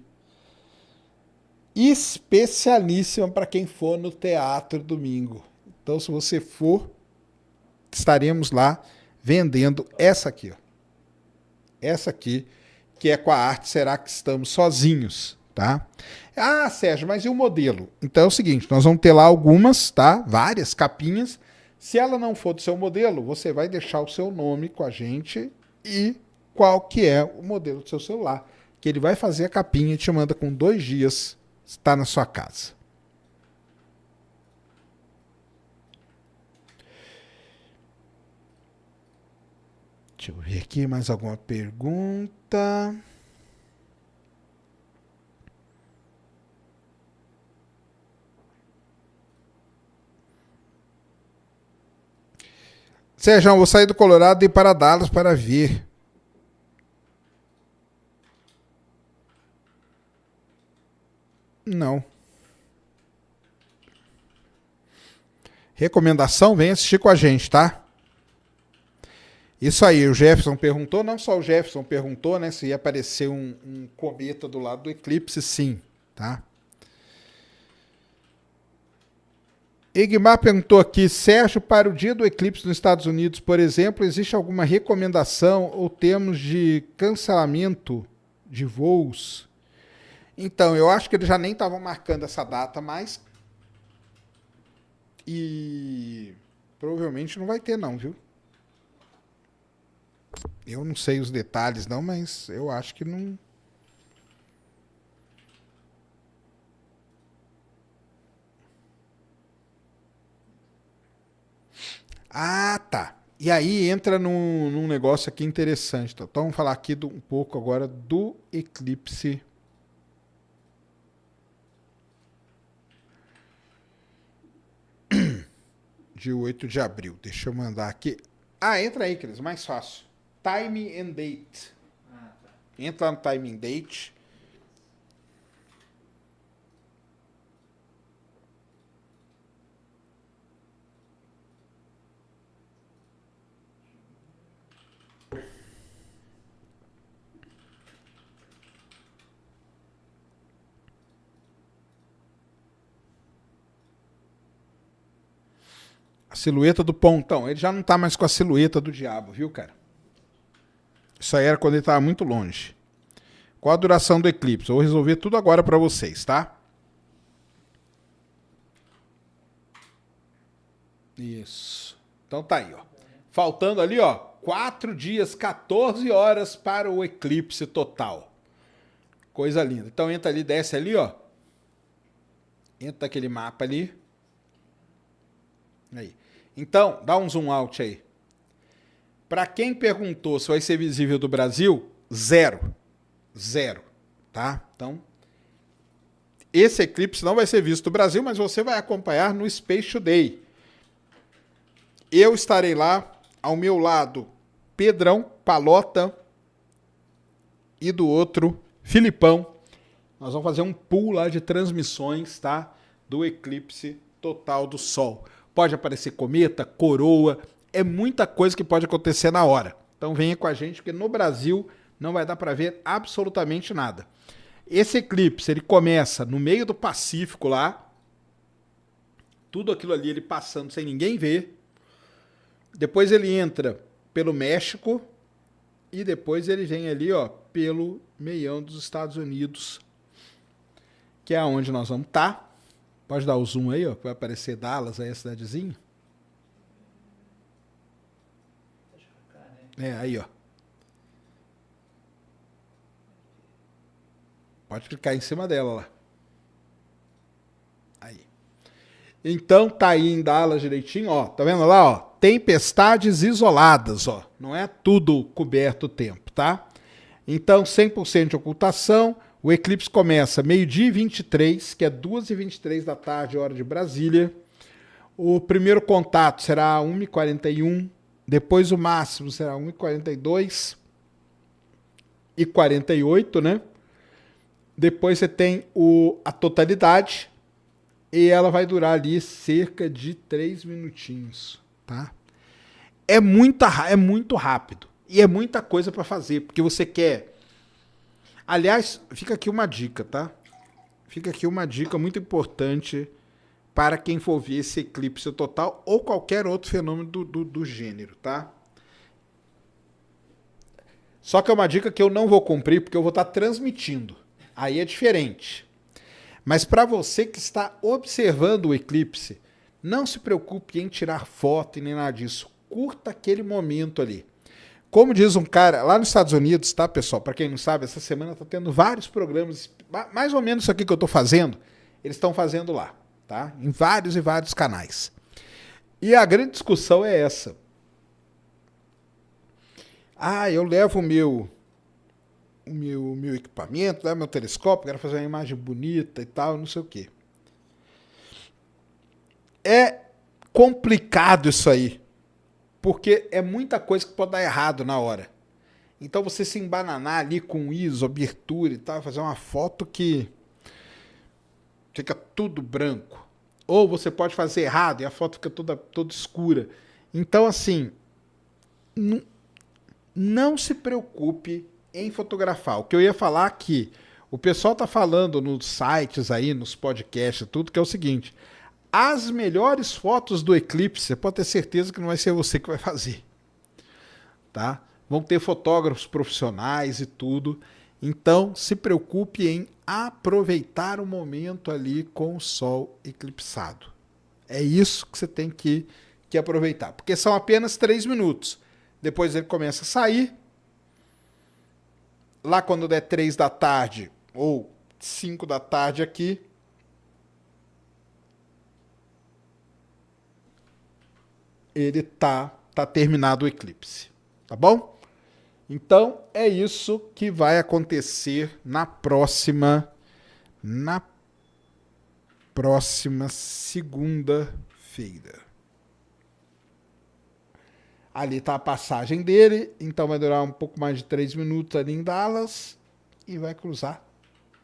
Especialíssima para quem for no teatro domingo. Então se você for, estaremos lá vendendo essa aqui, ó. Essa aqui, que é com a arte Será que Estamos Sozinhos, tá? Ah, Sérgio, mas e o modelo? Então é o seguinte, nós vamos ter lá algumas, tá? Várias capinhas. Se ela não for do seu modelo, você vai deixar o seu nome com a gente e qual que é o modelo do seu celular. Que ele vai fazer a capinha e te manda com 2 dias, está na sua casa. Deixa eu ver aqui mais alguma pergunta. Sérgio, vou sair do Colorado e ir para Dallas para ver. Não. Recomendação, vem assistir com a gente, tá? Isso aí, o Jefferson perguntou, não só o Jefferson perguntou, né, se ia aparecer um cometa do lado do eclipse, sim, tá? Egmar perguntou aqui, Sérgio, para o dia do eclipse nos Estados Unidos, por exemplo, existe alguma recomendação ou termos de cancelamento de voos? Então, eu acho que eles já nem estavam marcando essa data mais. E provavelmente não vai ter não, viu? Eu não sei os detalhes não, mas eu acho que não... Ah, tá. E aí entra num negócio aqui interessante. Então vamos falar aqui um pouco agora do eclipse. De 8 de abril. Deixa eu mandar aqui. Ah, entra aí, Cris, mais fácil. Time and date. Ah, tá. Entra lá no time and date. A silhueta do pontão. Ele já não tá mais com a silhueta do diabo, viu, cara? Isso aí era quando ele tava muito longe. Qual a duração do eclipse? Eu vou resolver tudo agora para vocês, tá? Isso. Então tá aí, ó. Faltando ali, ó, 4 dias, 14 horas para o eclipse total. Coisa linda. Então entra ali, desce ali, ó. Entra naquele mapa ali. Aí. Então, dá um zoom out aí. Para quem perguntou se vai ser visível do Brasil, 0. 0, tá? Então, esse eclipse não vai ser visto do Brasil, mas você vai acompanhar no Space Today. Eu estarei lá, ao meu lado, Pedrão, Palota e do outro, Filipão. Nós vamos fazer um pool lá de transmissões, tá? Do eclipse total do Sol. Pode aparecer cometa, coroa, é muita coisa que pode acontecer na hora. Então venha com a gente, porque no Brasil não vai dar para ver absolutamente nada. Esse eclipse, ele começa no meio do Pacífico lá, tudo aquilo ali ele passando sem ninguém ver. Depois ele entra pelo México e depois ele vem ali, ó, pelo meião dos Estados Unidos, que é onde nós vamos estar. Pode dar o zoom aí, ó, vai aparecer Dallas aí, a cidadezinha. É, aí, ó. Pode clicar em cima dela lá. Aí. Então tá aí em Dallas direitinho, ó. Tá vendo lá, ó? tempestades isoladas, ó. Não é tudo coberto o tempo, tá? Então, 100% de ocultação. O eclipse começa meio-dia e 23, que é 2h23 da tarde, hora de Brasília. O primeiro contato será 1h41. Depois o máximo será 1h42 e 48, né? Depois você tem a totalidade e ela vai durar ali cerca de 3 minutinhos, tá? É muito rápido e é muita coisa para fazer, porque você quer... Aliás, fica aqui uma dica, tá? Fica aqui uma dica muito importante para quem for ver esse eclipse total ou qualquer outro fenômeno do gênero, tá? Só que é uma dica que eu não vou cumprir porque eu vou estar transmitindo. Aí é diferente. Mas para você que está observando o eclipse, não se preocupe em tirar foto e nem nada disso. Curta aquele momento ali. Como diz um cara lá nos Estados Unidos, tá, pessoal? Para quem não sabe, essa semana tá tendo vários programas, mais ou menos isso aqui que eu tô fazendo, eles estão fazendo lá, tá? Em vários e vários canais. E a grande discussão é essa. Ah, eu levo o meu equipamento, né, meu telescópio, quero fazer uma imagem bonita e tal, não sei o quê. É complicado isso aí, porque é muita coisa que pode dar errado na hora. Então você se embananar ali com ISO, abertura e tal, fazer uma foto que fica tudo branco. Ou você pode fazer errado e a foto fica toda escura. Então, assim, não se preocupe em fotografar. O que eu ia falar aqui, o pessoal tá falando nos sites aí, nos podcasts, tudo, que é o seguinte: as melhores fotos do eclipse, você pode ter certeza que não vai ser você que vai fazer, tá? Vão ter fotógrafos profissionais e tudo. Então, se preocupe em aproveitar o momento ali com o sol eclipsado. É isso que você tem que aproveitar, porque são apenas 3 minutos. Depois ele começa a sair. Lá quando der 3 da tarde ou 5 da tarde aqui, ele tá terminado o eclipse, tá bom? Então é isso que vai acontecer na próxima segunda-feira. Ali tá a passagem dele, então vai durar um pouco mais de 3 minutos ali em Dallas e vai cruzar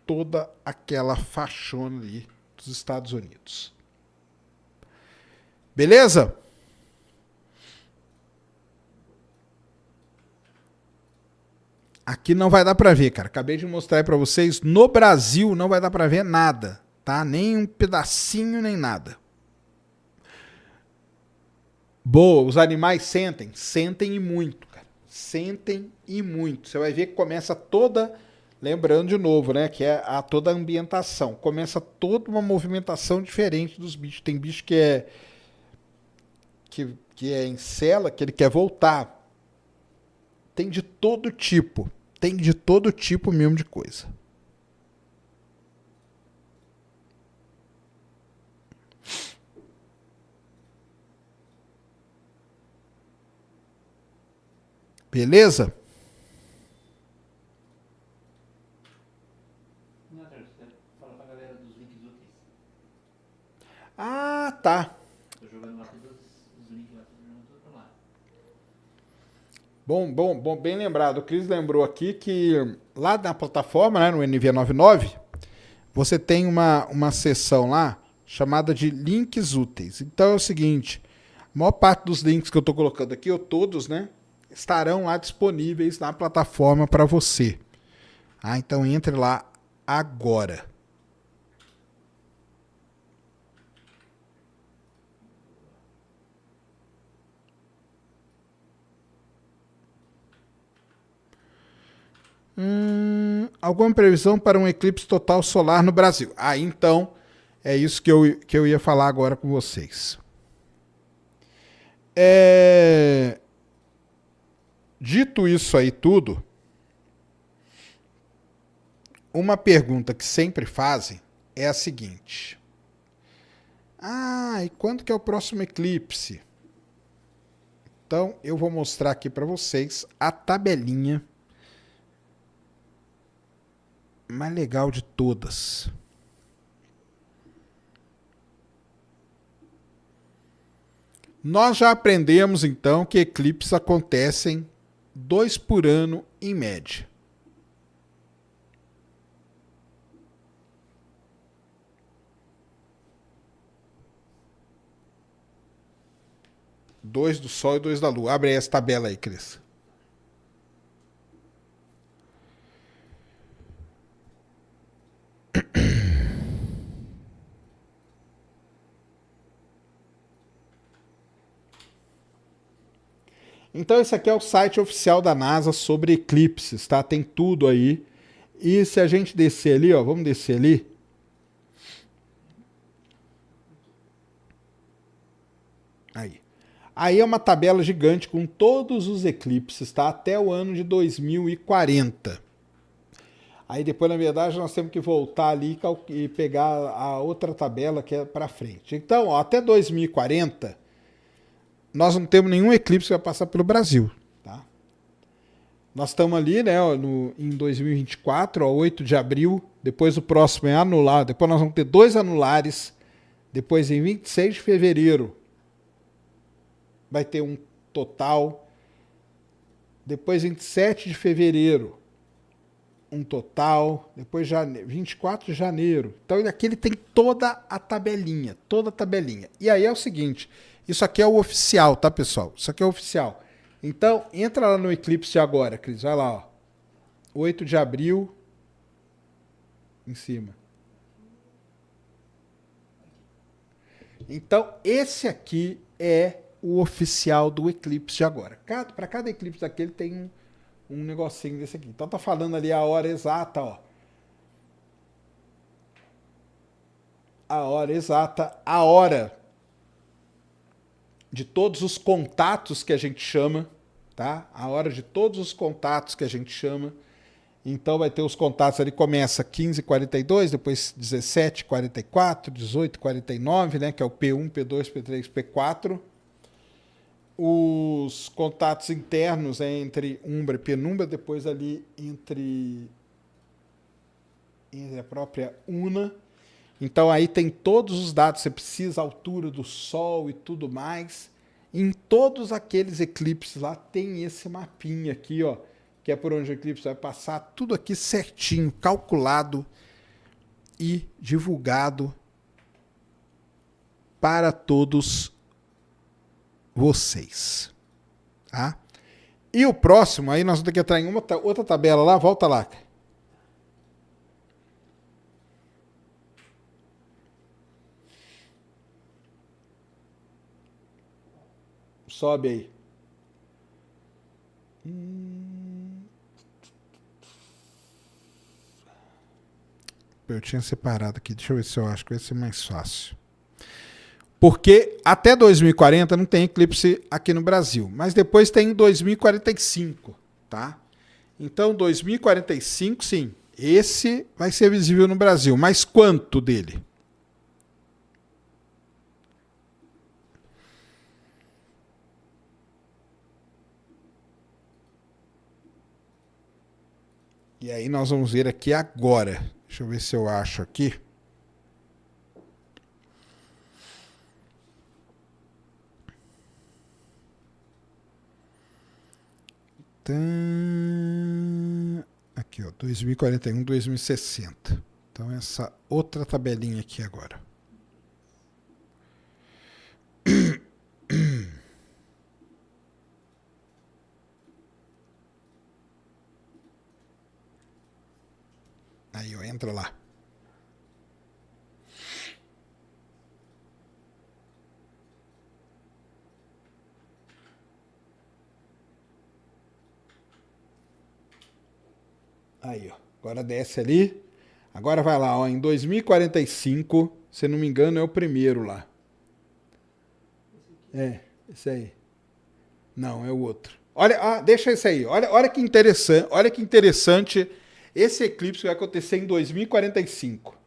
toda aquela faixona ali dos Estados Unidos. Beleza? Aqui não vai dar para ver, cara. Acabei de mostrar aí para vocês. No Brasil não vai dar para ver nada, tá? Nem um pedacinho, nem nada. Boa, os animais sentem e muito, cara. Sentem e muito. Você vai ver que começa toda, lembrando de novo, né, que é toda a ambientação. Começa toda uma movimentação diferente dos bichos. Tem bicho que é em cela, que ele quer voltar. Tem de todo tipo. Tem de todo tipo mesmo de coisa. Beleza? Fala pra galera dos links úteis. Ah, tá. Tô jogando lá todos os links lá, tô jogando tudo pra lá. Bom, bem lembrado. O Cris lembrou aqui que lá na plataforma, né, no NV99, você tem uma seção lá chamada de links úteis. Então é o seguinte, a maior parte dos links que eu estou colocando aqui, ou todos, né, estarão lá disponíveis na plataforma para você. Ah, então entre lá agora. Alguma previsão para um eclipse total solar no Brasil? Ah, então é isso que eu ia falar agora com vocês. Dito isso aí tudo, uma pergunta que sempre fazem é a seguinte: ah, e quando que é o próximo eclipse? Então, eu vou mostrar aqui para vocês a tabelinha mais legal de todas. Nós já aprendemos, então, que eclipses acontecem 2 por ano em média. Dois do Sol e 2 da Lua. Abre aí essa tabela aí, Cris. Então esse aqui é o site oficial da NASA sobre eclipses, tá? Tem tudo aí. E se a gente descer ali, ó, vamos descer ali. Aí. Aí é uma tabela gigante com todos os eclipses, tá? Até o ano de 2040. Aí depois, na verdade, nós temos que voltar ali e pegar a outra tabela que é para frente. Então, ó, até 2040, nós não temos nenhum eclipse que vai passar pelo Brasil, tá? Nós estamos ali, né, ó, em 2024, ó, 8 de abril, depois o próximo é anular, depois nós vamos ter 2 anulares, depois em 26 de fevereiro vai ter um total, depois 27 de fevereiro um total, depois 24 de janeiro. Então aqui ele tem toda a tabelinha, E aí é o seguinte, isso aqui é o oficial, tá, pessoal? Isso aqui é o oficial. Então, entra lá no eclipse de agora, Cris, vai lá, ó. 8 de abril, em cima. Então, esse aqui é o oficial do eclipse de agora. Para cada eclipse daquele tem um negocinho desse aqui. Então tá falando ali a hora exata, ó. A hora exata, a hora de todos os contatos que a gente chama, tá? A hora de todos os contatos que a gente chama. Então vai ter os contatos ali, começa 15h42, depois 17h44, 18h49, né? Que é o P1, P2, P3, P4. Os contatos internos é entre umbra e penumbra, depois ali entre a própria Una. Então aí tem todos os dados, você precisa a altura do Sol e tudo mais. Em todos aqueles eclipses lá tem esse mapinha aqui, ó, que é por onde o eclipse vai passar, tudo aqui certinho, calculado e divulgado para todos vocês, tá? E o próximo, aí nós vamos ter que entrar em outra tabela lá, volta lá. Sobe aí. Eu tinha separado aqui, deixa eu ver se eu acho que vai ser mais fácil. Porque até 2040 não tem eclipse aqui no Brasil, mas depois tem em 2045, tá? Então 2045, sim, esse vai ser visível no Brasil, mas quanto dele? E aí nós vamos ver aqui agora. Deixa eu ver se eu acho aqui. Aqui, ó, 2041, 2060. Então, essa outra tabelinha aqui agora. Aí, ó, entra lá. Aí, ó. Agora desce ali. Agora vai lá, ó. Em 2045, se não me engano, é o primeiro lá. É, esse aí. Não, é o outro. Olha, deixa esse aí. Olha que interessante. Olha que interessante esse eclipse que vai acontecer em 2045.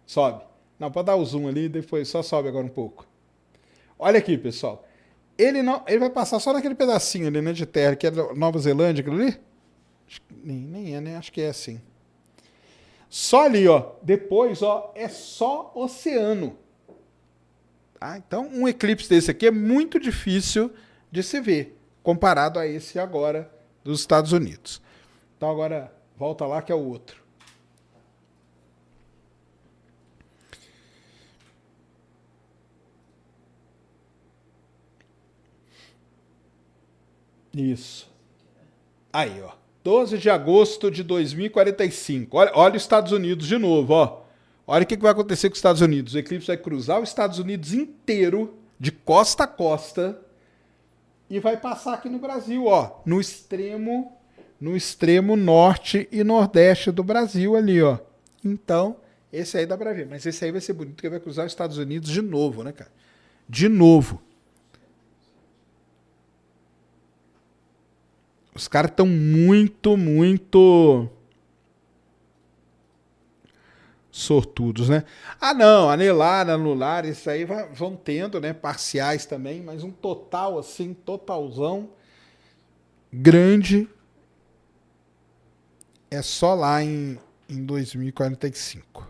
Sobe. Não, pode dar o zoom ali, depois só sobe agora um pouco. Olha aqui, pessoal. Ele não, ele vai passar só naquele pedacinho ali, né, de terra, que é Nova Zelândia, aquilo ali? Nem é, né? Acho que é assim. Só ali, ó. Depois, ó, é só oceano. Tá? Então, um eclipse desse aqui é muito difícil de se ver, comparado a esse agora dos Estados Unidos. Então, agora, volta lá que é o outro. Isso. Aí, ó. 12 de agosto de 2045. Olha os Estados Unidos de novo, ó. Olha o que vai acontecer com os Estados Unidos. O eclipse vai cruzar os Estados Unidos inteiro, de costa a costa, e vai passar aqui no Brasil, ó. No extremo norte e nordeste do Brasil ali, ó. Então, esse aí dá pra ver. Mas esse aí vai ser bonito, porque vai cruzar os Estados Unidos de novo, né, cara? De novo. Os caras estão muito sortudos, né? Ah, não, anular, isso aí vão tendo, né? Parciais também, mas um total, assim, totalzão grande é só lá em 2045.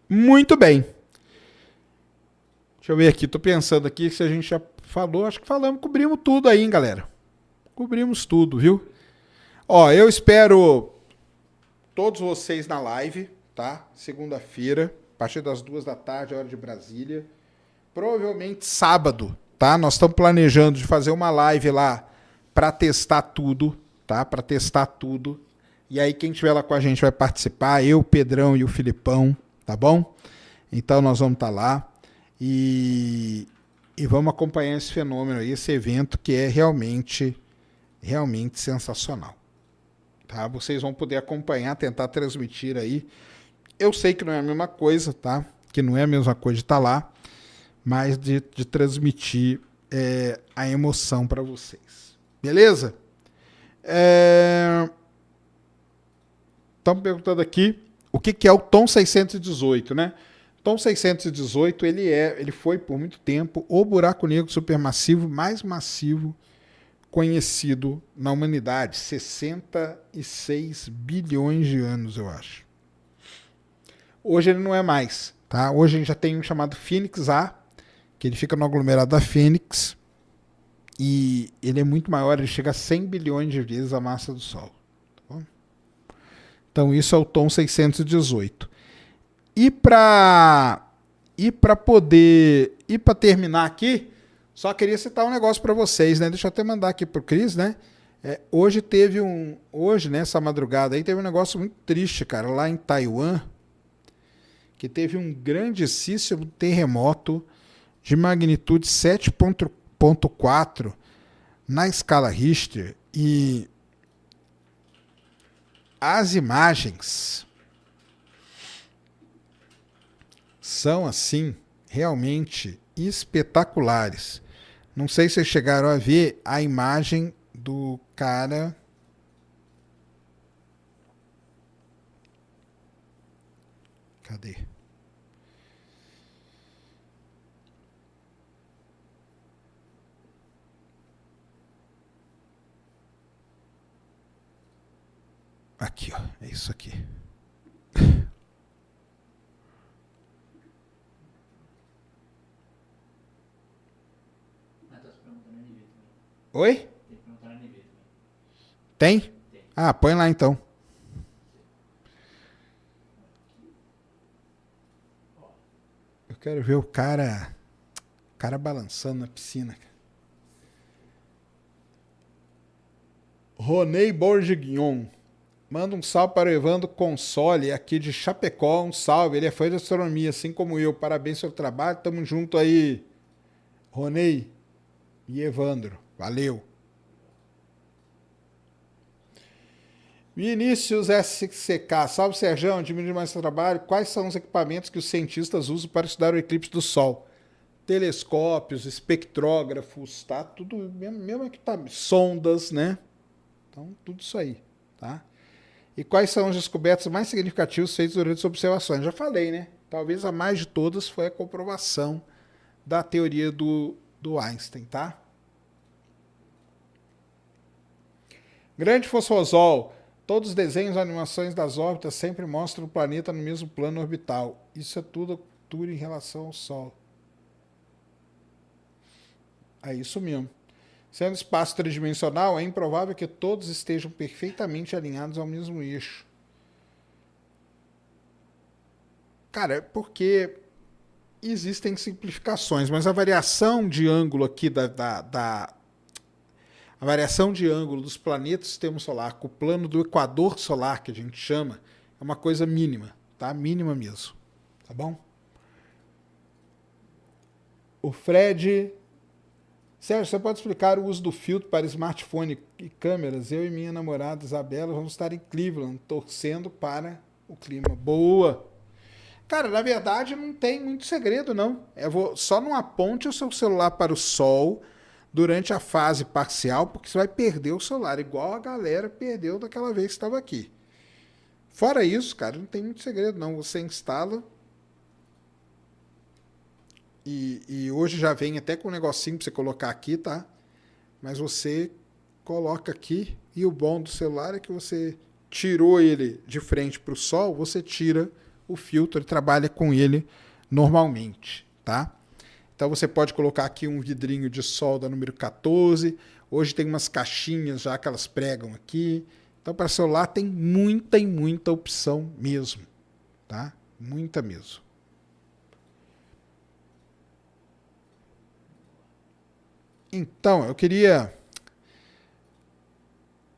Muito bem. Deixa eu ver aqui, tô pensando aqui se a gente já falou, acho que falamos, cobrimos tudo aí, hein, galera. Cobrimos tudo, viu? Ó, eu espero todos vocês na live, tá? Segunda-feira, a partir das 2 da tarde, hora de Brasília. Provavelmente sábado, tá? Nós estamos planejando de fazer uma live lá para testar tudo, tá? Para testar tudo. E aí quem estiver lá com a gente vai participar, eu, o Pedrão e o Filipão, tá bom? Então nós vamos estar lá e vamos acompanhar esse fenômeno aí, esse evento que é realmente sensacional. Tá? Vocês vão poder acompanhar, tentar transmitir aí. Eu sei que não é a mesma coisa, tá? Que não é a mesma coisa de estar lá, mas de transmitir a emoção para vocês. Beleza? Estamos perguntando aqui o que é o Tom 618, né? Tom 618, ele foi por muito tempo o buraco negro supermassivo mais massivo conhecido na humanidade. 66 bilhões de anos, eu acho. Hoje ele não é mais, tá? Hoje a gente já tem um chamado Fênix A, que ele fica no aglomerado da Fênix, e ele é muito maior, ele chega a 100 bilhões de vezes a massa do Sol. Tá bom? Então isso é o Tom 618. E para terminar aqui, só queria citar um negócio para vocês, né? Deixa eu até mandar aqui pro Cris, né? Hoje, nessa madrugada aí, teve um negócio muito triste, cara, lá em Taiwan, que teve um grandíssimo terremoto de magnitude 7,4 na escala Richter, e as imagens são, assim, realmente espetaculares. Não sei se vocês chegaram a ver a imagem do cara. Cadê? Aqui, ó. É isso aqui. Oi? Tem que perguntar na NV também. Tem? Tem. Ah, põe lá então. Eu quero ver o cara balançando na piscina. Ronei Borgignon. Manda um salve para o Evandro Console, aqui de Chapecó. Um salve, ele é fã de astronomia, assim como eu. Parabéns pelo trabalho, tamo junto aí, Ronei e Evandro. Valeu. Vinícius SCK, salve Serjão, diminui mais seu trabalho. Quais são os equipamentos que os cientistas usam para estudar o eclipse do Sol? Telescópios, espectrógrafos, tá? Tudo mesmo equipamento. Sondas, né? Então, tudo isso aí, tá? E quais são as descobertas mais significativas feitas durante as observações? Já falei, né? Talvez a mais de todas foi a comprovação da teoria do Einstein, tá? Grande Fosfosol. Todos os desenhos e animações das órbitas sempre mostram o planeta no mesmo plano orbital. Isso é tudo em relação ao Sol. É isso mesmo. Sendo espaço tridimensional, é improvável que todos estejam perfeitamente alinhados ao mesmo eixo. Cara, é porque existem simplificações, mas a variação de ângulo aqui a variação de ângulo dos planetas do sistema solar com o plano do equador solar, que a gente chama, é uma coisa mínima, tá? Mínima mesmo, tá bom? O Fred... Sérgio, você pode explicar o uso do filtro para smartphone e câmeras? Eu e minha namorada Isabela vamos estar em Cleveland, torcendo para o clima. Boa! Cara, na verdade não tem muito segredo, não. Só não aponte o seu celular para o sol durante a fase parcial, porque você vai perder o celular, igual a galera perdeu daquela vez que estava aqui. Fora isso, cara, não tem muito segredo, não. Você instala e hoje já vem até com um negocinho para você colocar aqui, tá? Mas você coloca aqui e o bom do celular é que você tirou ele de frente para o sol, você tira o filtro e trabalha com ele normalmente, tá? Então você pode colocar aqui um vidrinho de solda número 14. Hoje tem umas caixinhas já que elas pregam aqui. Então para celular tem muita opção mesmo, tá? Muita mesmo. Então, eu queria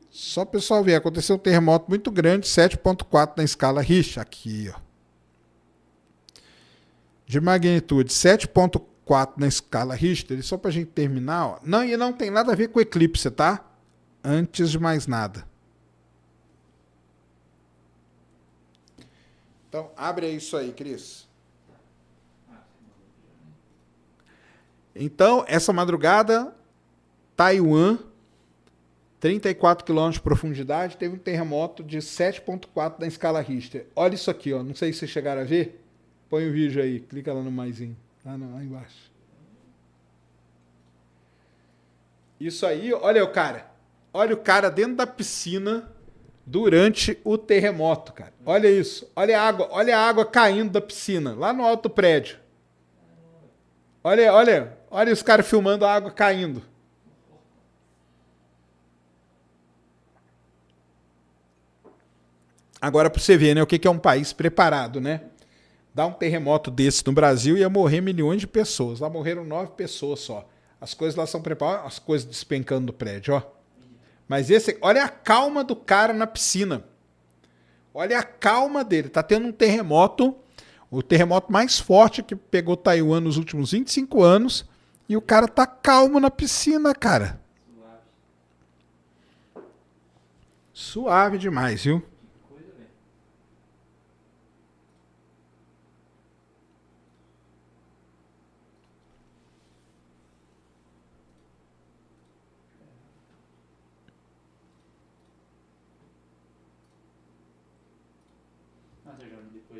só o pessoal ver, aconteceu um terremoto muito grande, 7.4 na escala Richter, aqui, ó. De magnitude 7.4 na escala Richter, e só pra gente terminar, ó. Não, e não tem nada a ver com eclipse, tá? Antes de mais nada. Então, abre isso aí, Cris. Então, essa madrugada, Taiwan, 34 km de profundidade, teve um terremoto de 7.4 na escala Richter. Olha isso aqui, ó. Não sei se vocês chegaram a ver. Põe o vídeo aí, clica lá no maisinho. Lá embaixo. Isso aí, olha o cara. Olha o cara dentro da piscina durante o terremoto, cara. Olha isso. Olha a água caindo da piscina, lá no alto prédio. Olha os caras filmando a água caindo. Agora para você ver, né, o que é um país preparado, né? Dá um terremoto desse no Brasil ia morrer milhões de pessoas. Lá morreram 9 pessoas só. As coisas lá são preparadas, as coisas despencando do prédio, ó. Mas olha a calma do cara na piscina. Olha a calma dele. Tá tendo um terremoto, o terremoto mais forte que pegou Taiwan nos últimos 25 anos, e o cara tá calmo na piscina, cara. Suave demais, viu?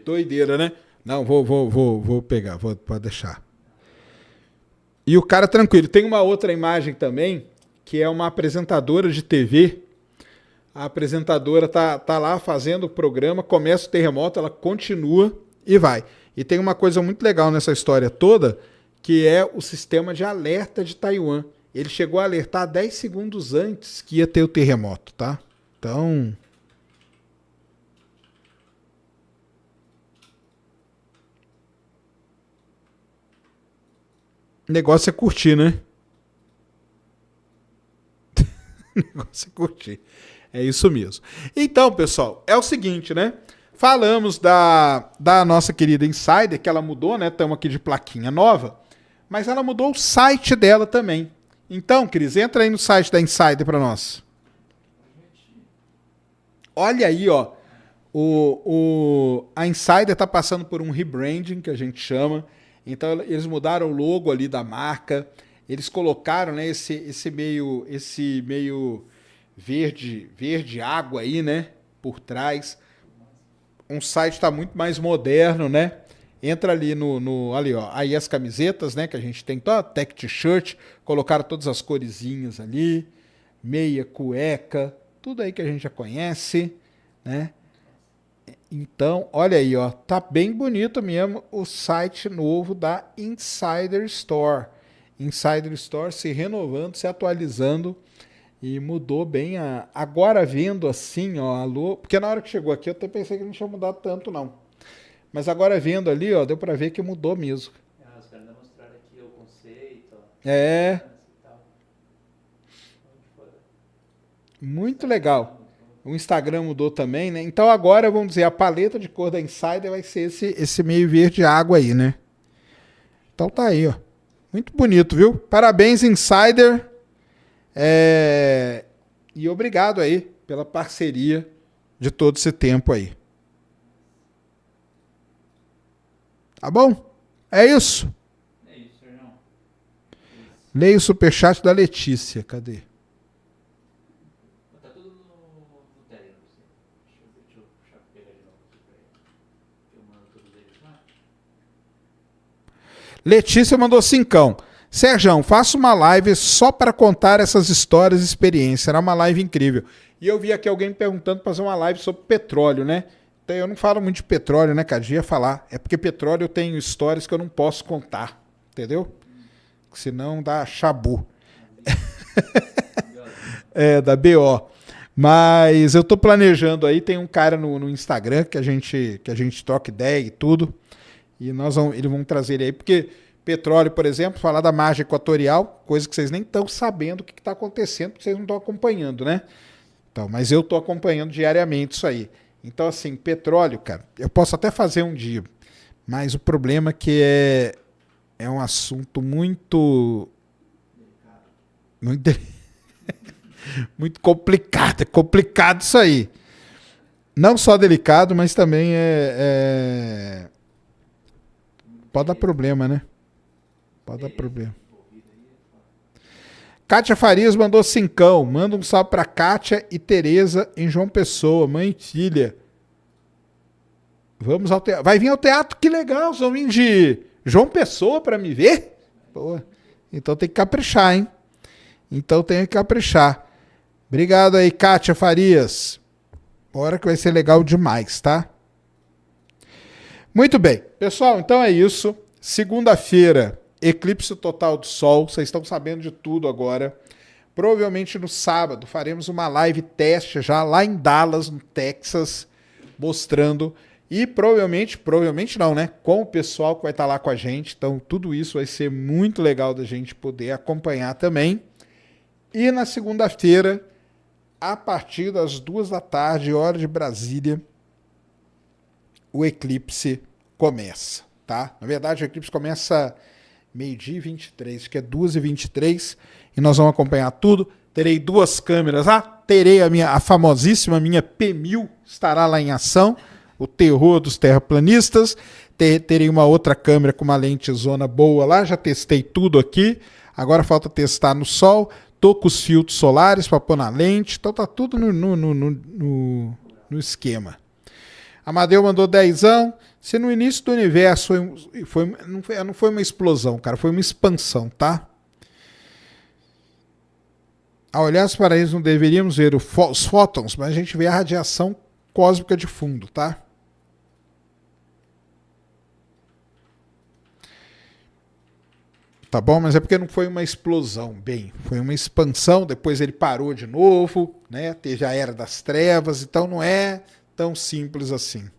Doideira, né? Não, vou pegar, pode deixar. E o cara tranquilo. Tem uma outra imagem também, que é uma apresentadora de TV. A apresentadora tá lá fazendo o programa, começa o terremoto, ela continua e vai. E tem uma coisa muito legal nessa história toda, que é o sistema de alerta de Taiwan. Ele chegou a alertar 10 segundos antes que ia ter o terremoto, tá? Então... O negócio é curtir, né? O negócio é curtir. É isso mesmo. Então, pessoal, é o seguinte, né? Falamos da nossa querida Insider, que ela mudou, né? Estamos aqui de plaquinha nova. Mas ela mudou o site dela também. Então, Cris, entra aí no site da Insider para nós. Olha aí, ó. A Insider está passando por um rebranding, que a gente chama. Então, eles mudaram o logo ali da marca. Eles colocaram, né, esse meio verde água aí, né, por trás. Um site está muito mais moderno, né? Entra ali ali, ó. Aí as camisetas, né, que a gente tem, toda tech t-shirt, colocaram todas as coresinhas ali, meia, cueca, tudo aí que a gente já conhece, né? Então, olha aí, ó, tá bem bonito mesmo o site novo da Insider Store. Insider Store se renovando, se atualizando e mudou bem agora vendo assim, ó, alô, porque na hora que chegou aqui eu até pensei que não tinha mudado tanto não. Mas agora vendo ali, ó, deu pra ver que mudou mesmo. Os caras ainda mostraram aqui o conceito, ó, É, e tal. muito legal. O Instagram mudou também, né? Então agora, vamos dizer, a paleta de cor da Insider vai ser esse meio verde água aí, né? Então tá aí, ó. Muito bonito, viu? Parabéns, Insider. E obrigado aí pela parceria de todo esse tempo aí. Tá bom? É isso. É isso, Sérgio. Leia o superchat da Letícia. Cadê? Tá tudo no Telegram, deixa eu puxar, pegar de novo aqui pra ele. Eu mando todos eles lá. Letícia mandou cincão. Sérgio, faça uma live só para contar essas histórias e experiências. Será uma live incrível. E eu vi aqui alguém me perguntando para fazer uma live sobre petróleo, né? Então eu não falo muito de petróleo, né, cara? Ia falar. É porque petróleo eu tenho histórias que eu não posso contar. Entendeu? Senão dá chabu. Da BO. Mas eu tô planejando aí, tem um cara no Instagram que a gente troca ideia e tudo. E eles vão trazer ele aí, porque petróleo, por exemplo, falar da margem equatorial, coisa que vocês nem estão sabendo o que está acontecendo, porque vocês não estão acompanhando, né? Então, mas eu estou acompanhando diariamente isso aí. Então, assim, petróleo, cara, eu posso até fazer um dia, mas o problema é que é um assunto muito muito complicado. É complicado isso aí. Não só delicado, mas também pode dar problema, né? Pode dar problema. Kátia Farias mandou cincão. Manda um salve pra Kátia e Tereza em João Pessoa, mãe e filha. Vamos ao teatro. Vai vir ao teatro, que legal. Vão vir de João Pessoa pra me ver? Pô, então tem que caprichar, hein? Então tem que caprichar. Obrigado aí, Kátia Farias. Bora que vai ser legal demais, tá? Muito bem. Pessoal, então é isso. Segunda-feira, eclipse total do Sol. Vocês estão sabendo de tudo agora. Provavelmente no sábado faremos uma live teste já lá em Dallas, no Texas, mostrando. E provavelmente não, né? Com o pessoal que vai estar lá com a gente. Então tudo isso vai ser muito legal da gente poder acompanhar também. E na segunda-feira, a partir das 2 da tarde, hora de Brasília, o eclipse começa, tá? Na verdade, o eclipse começa meio-dia e 23, que é 2h23, e nós vamos acompanhar tudo. Terei 2 câmeras lá, terei a famosíssima minha P1000, estará lá em ação, o terror dos terraplanistas. Terei uma outra câmera com uma lente zona boa lá, já testei tudo aqui, agora falta testar no sol. Tô com os filtros solares para pôr na lente, então tá tudo no esquema. Amadeu mandou 10. Se no início do universo não foi uma explosão, cara, foi uma expansão, tá? Ao olhar para eles não deveríamos ver os fótons, mas a gente vê a radiação cósmica de fundo, tá? Tá bom? Mas é porque não foi uma explosão, bem. Foi uma expansão, depois ele parou de novo, né? Teve a Era das Trevas, então não é tão simples assim.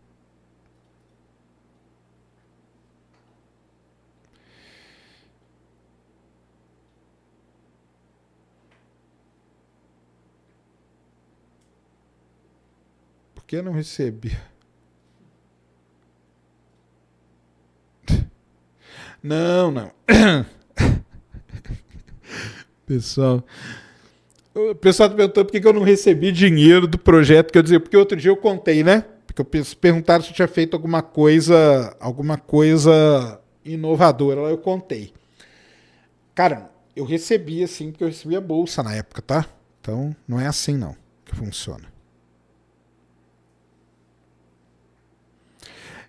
Por que eu não recebi? Não. Pessoal, O pessoal tá perguntando por que eu não recebi dinheiro do projeto que eu dizia, porque outro dia eu contei, né? Porque perguntaram se eu tinha feito alguma coisa inovadora. Lá eu contei. Cara, eu recebi assim, porque eu recebi a bolsa na época, tá? Então, não é assim não que funciona.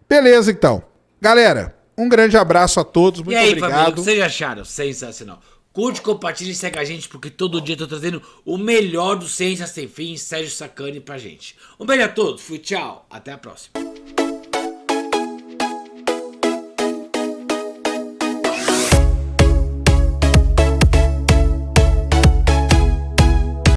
Beleza, então. Galera, um grande abraço a todos, muito e aí, obrigado. família, o que vocês acharam? Sensacional. Curte, compartilha e segue a gente, porque todo dia eu tô trazendo o melhor do Ciência Sem Fim, Sérgio Sacani, pra gente. Um beijo a todos, fui, tchau, até a próxima.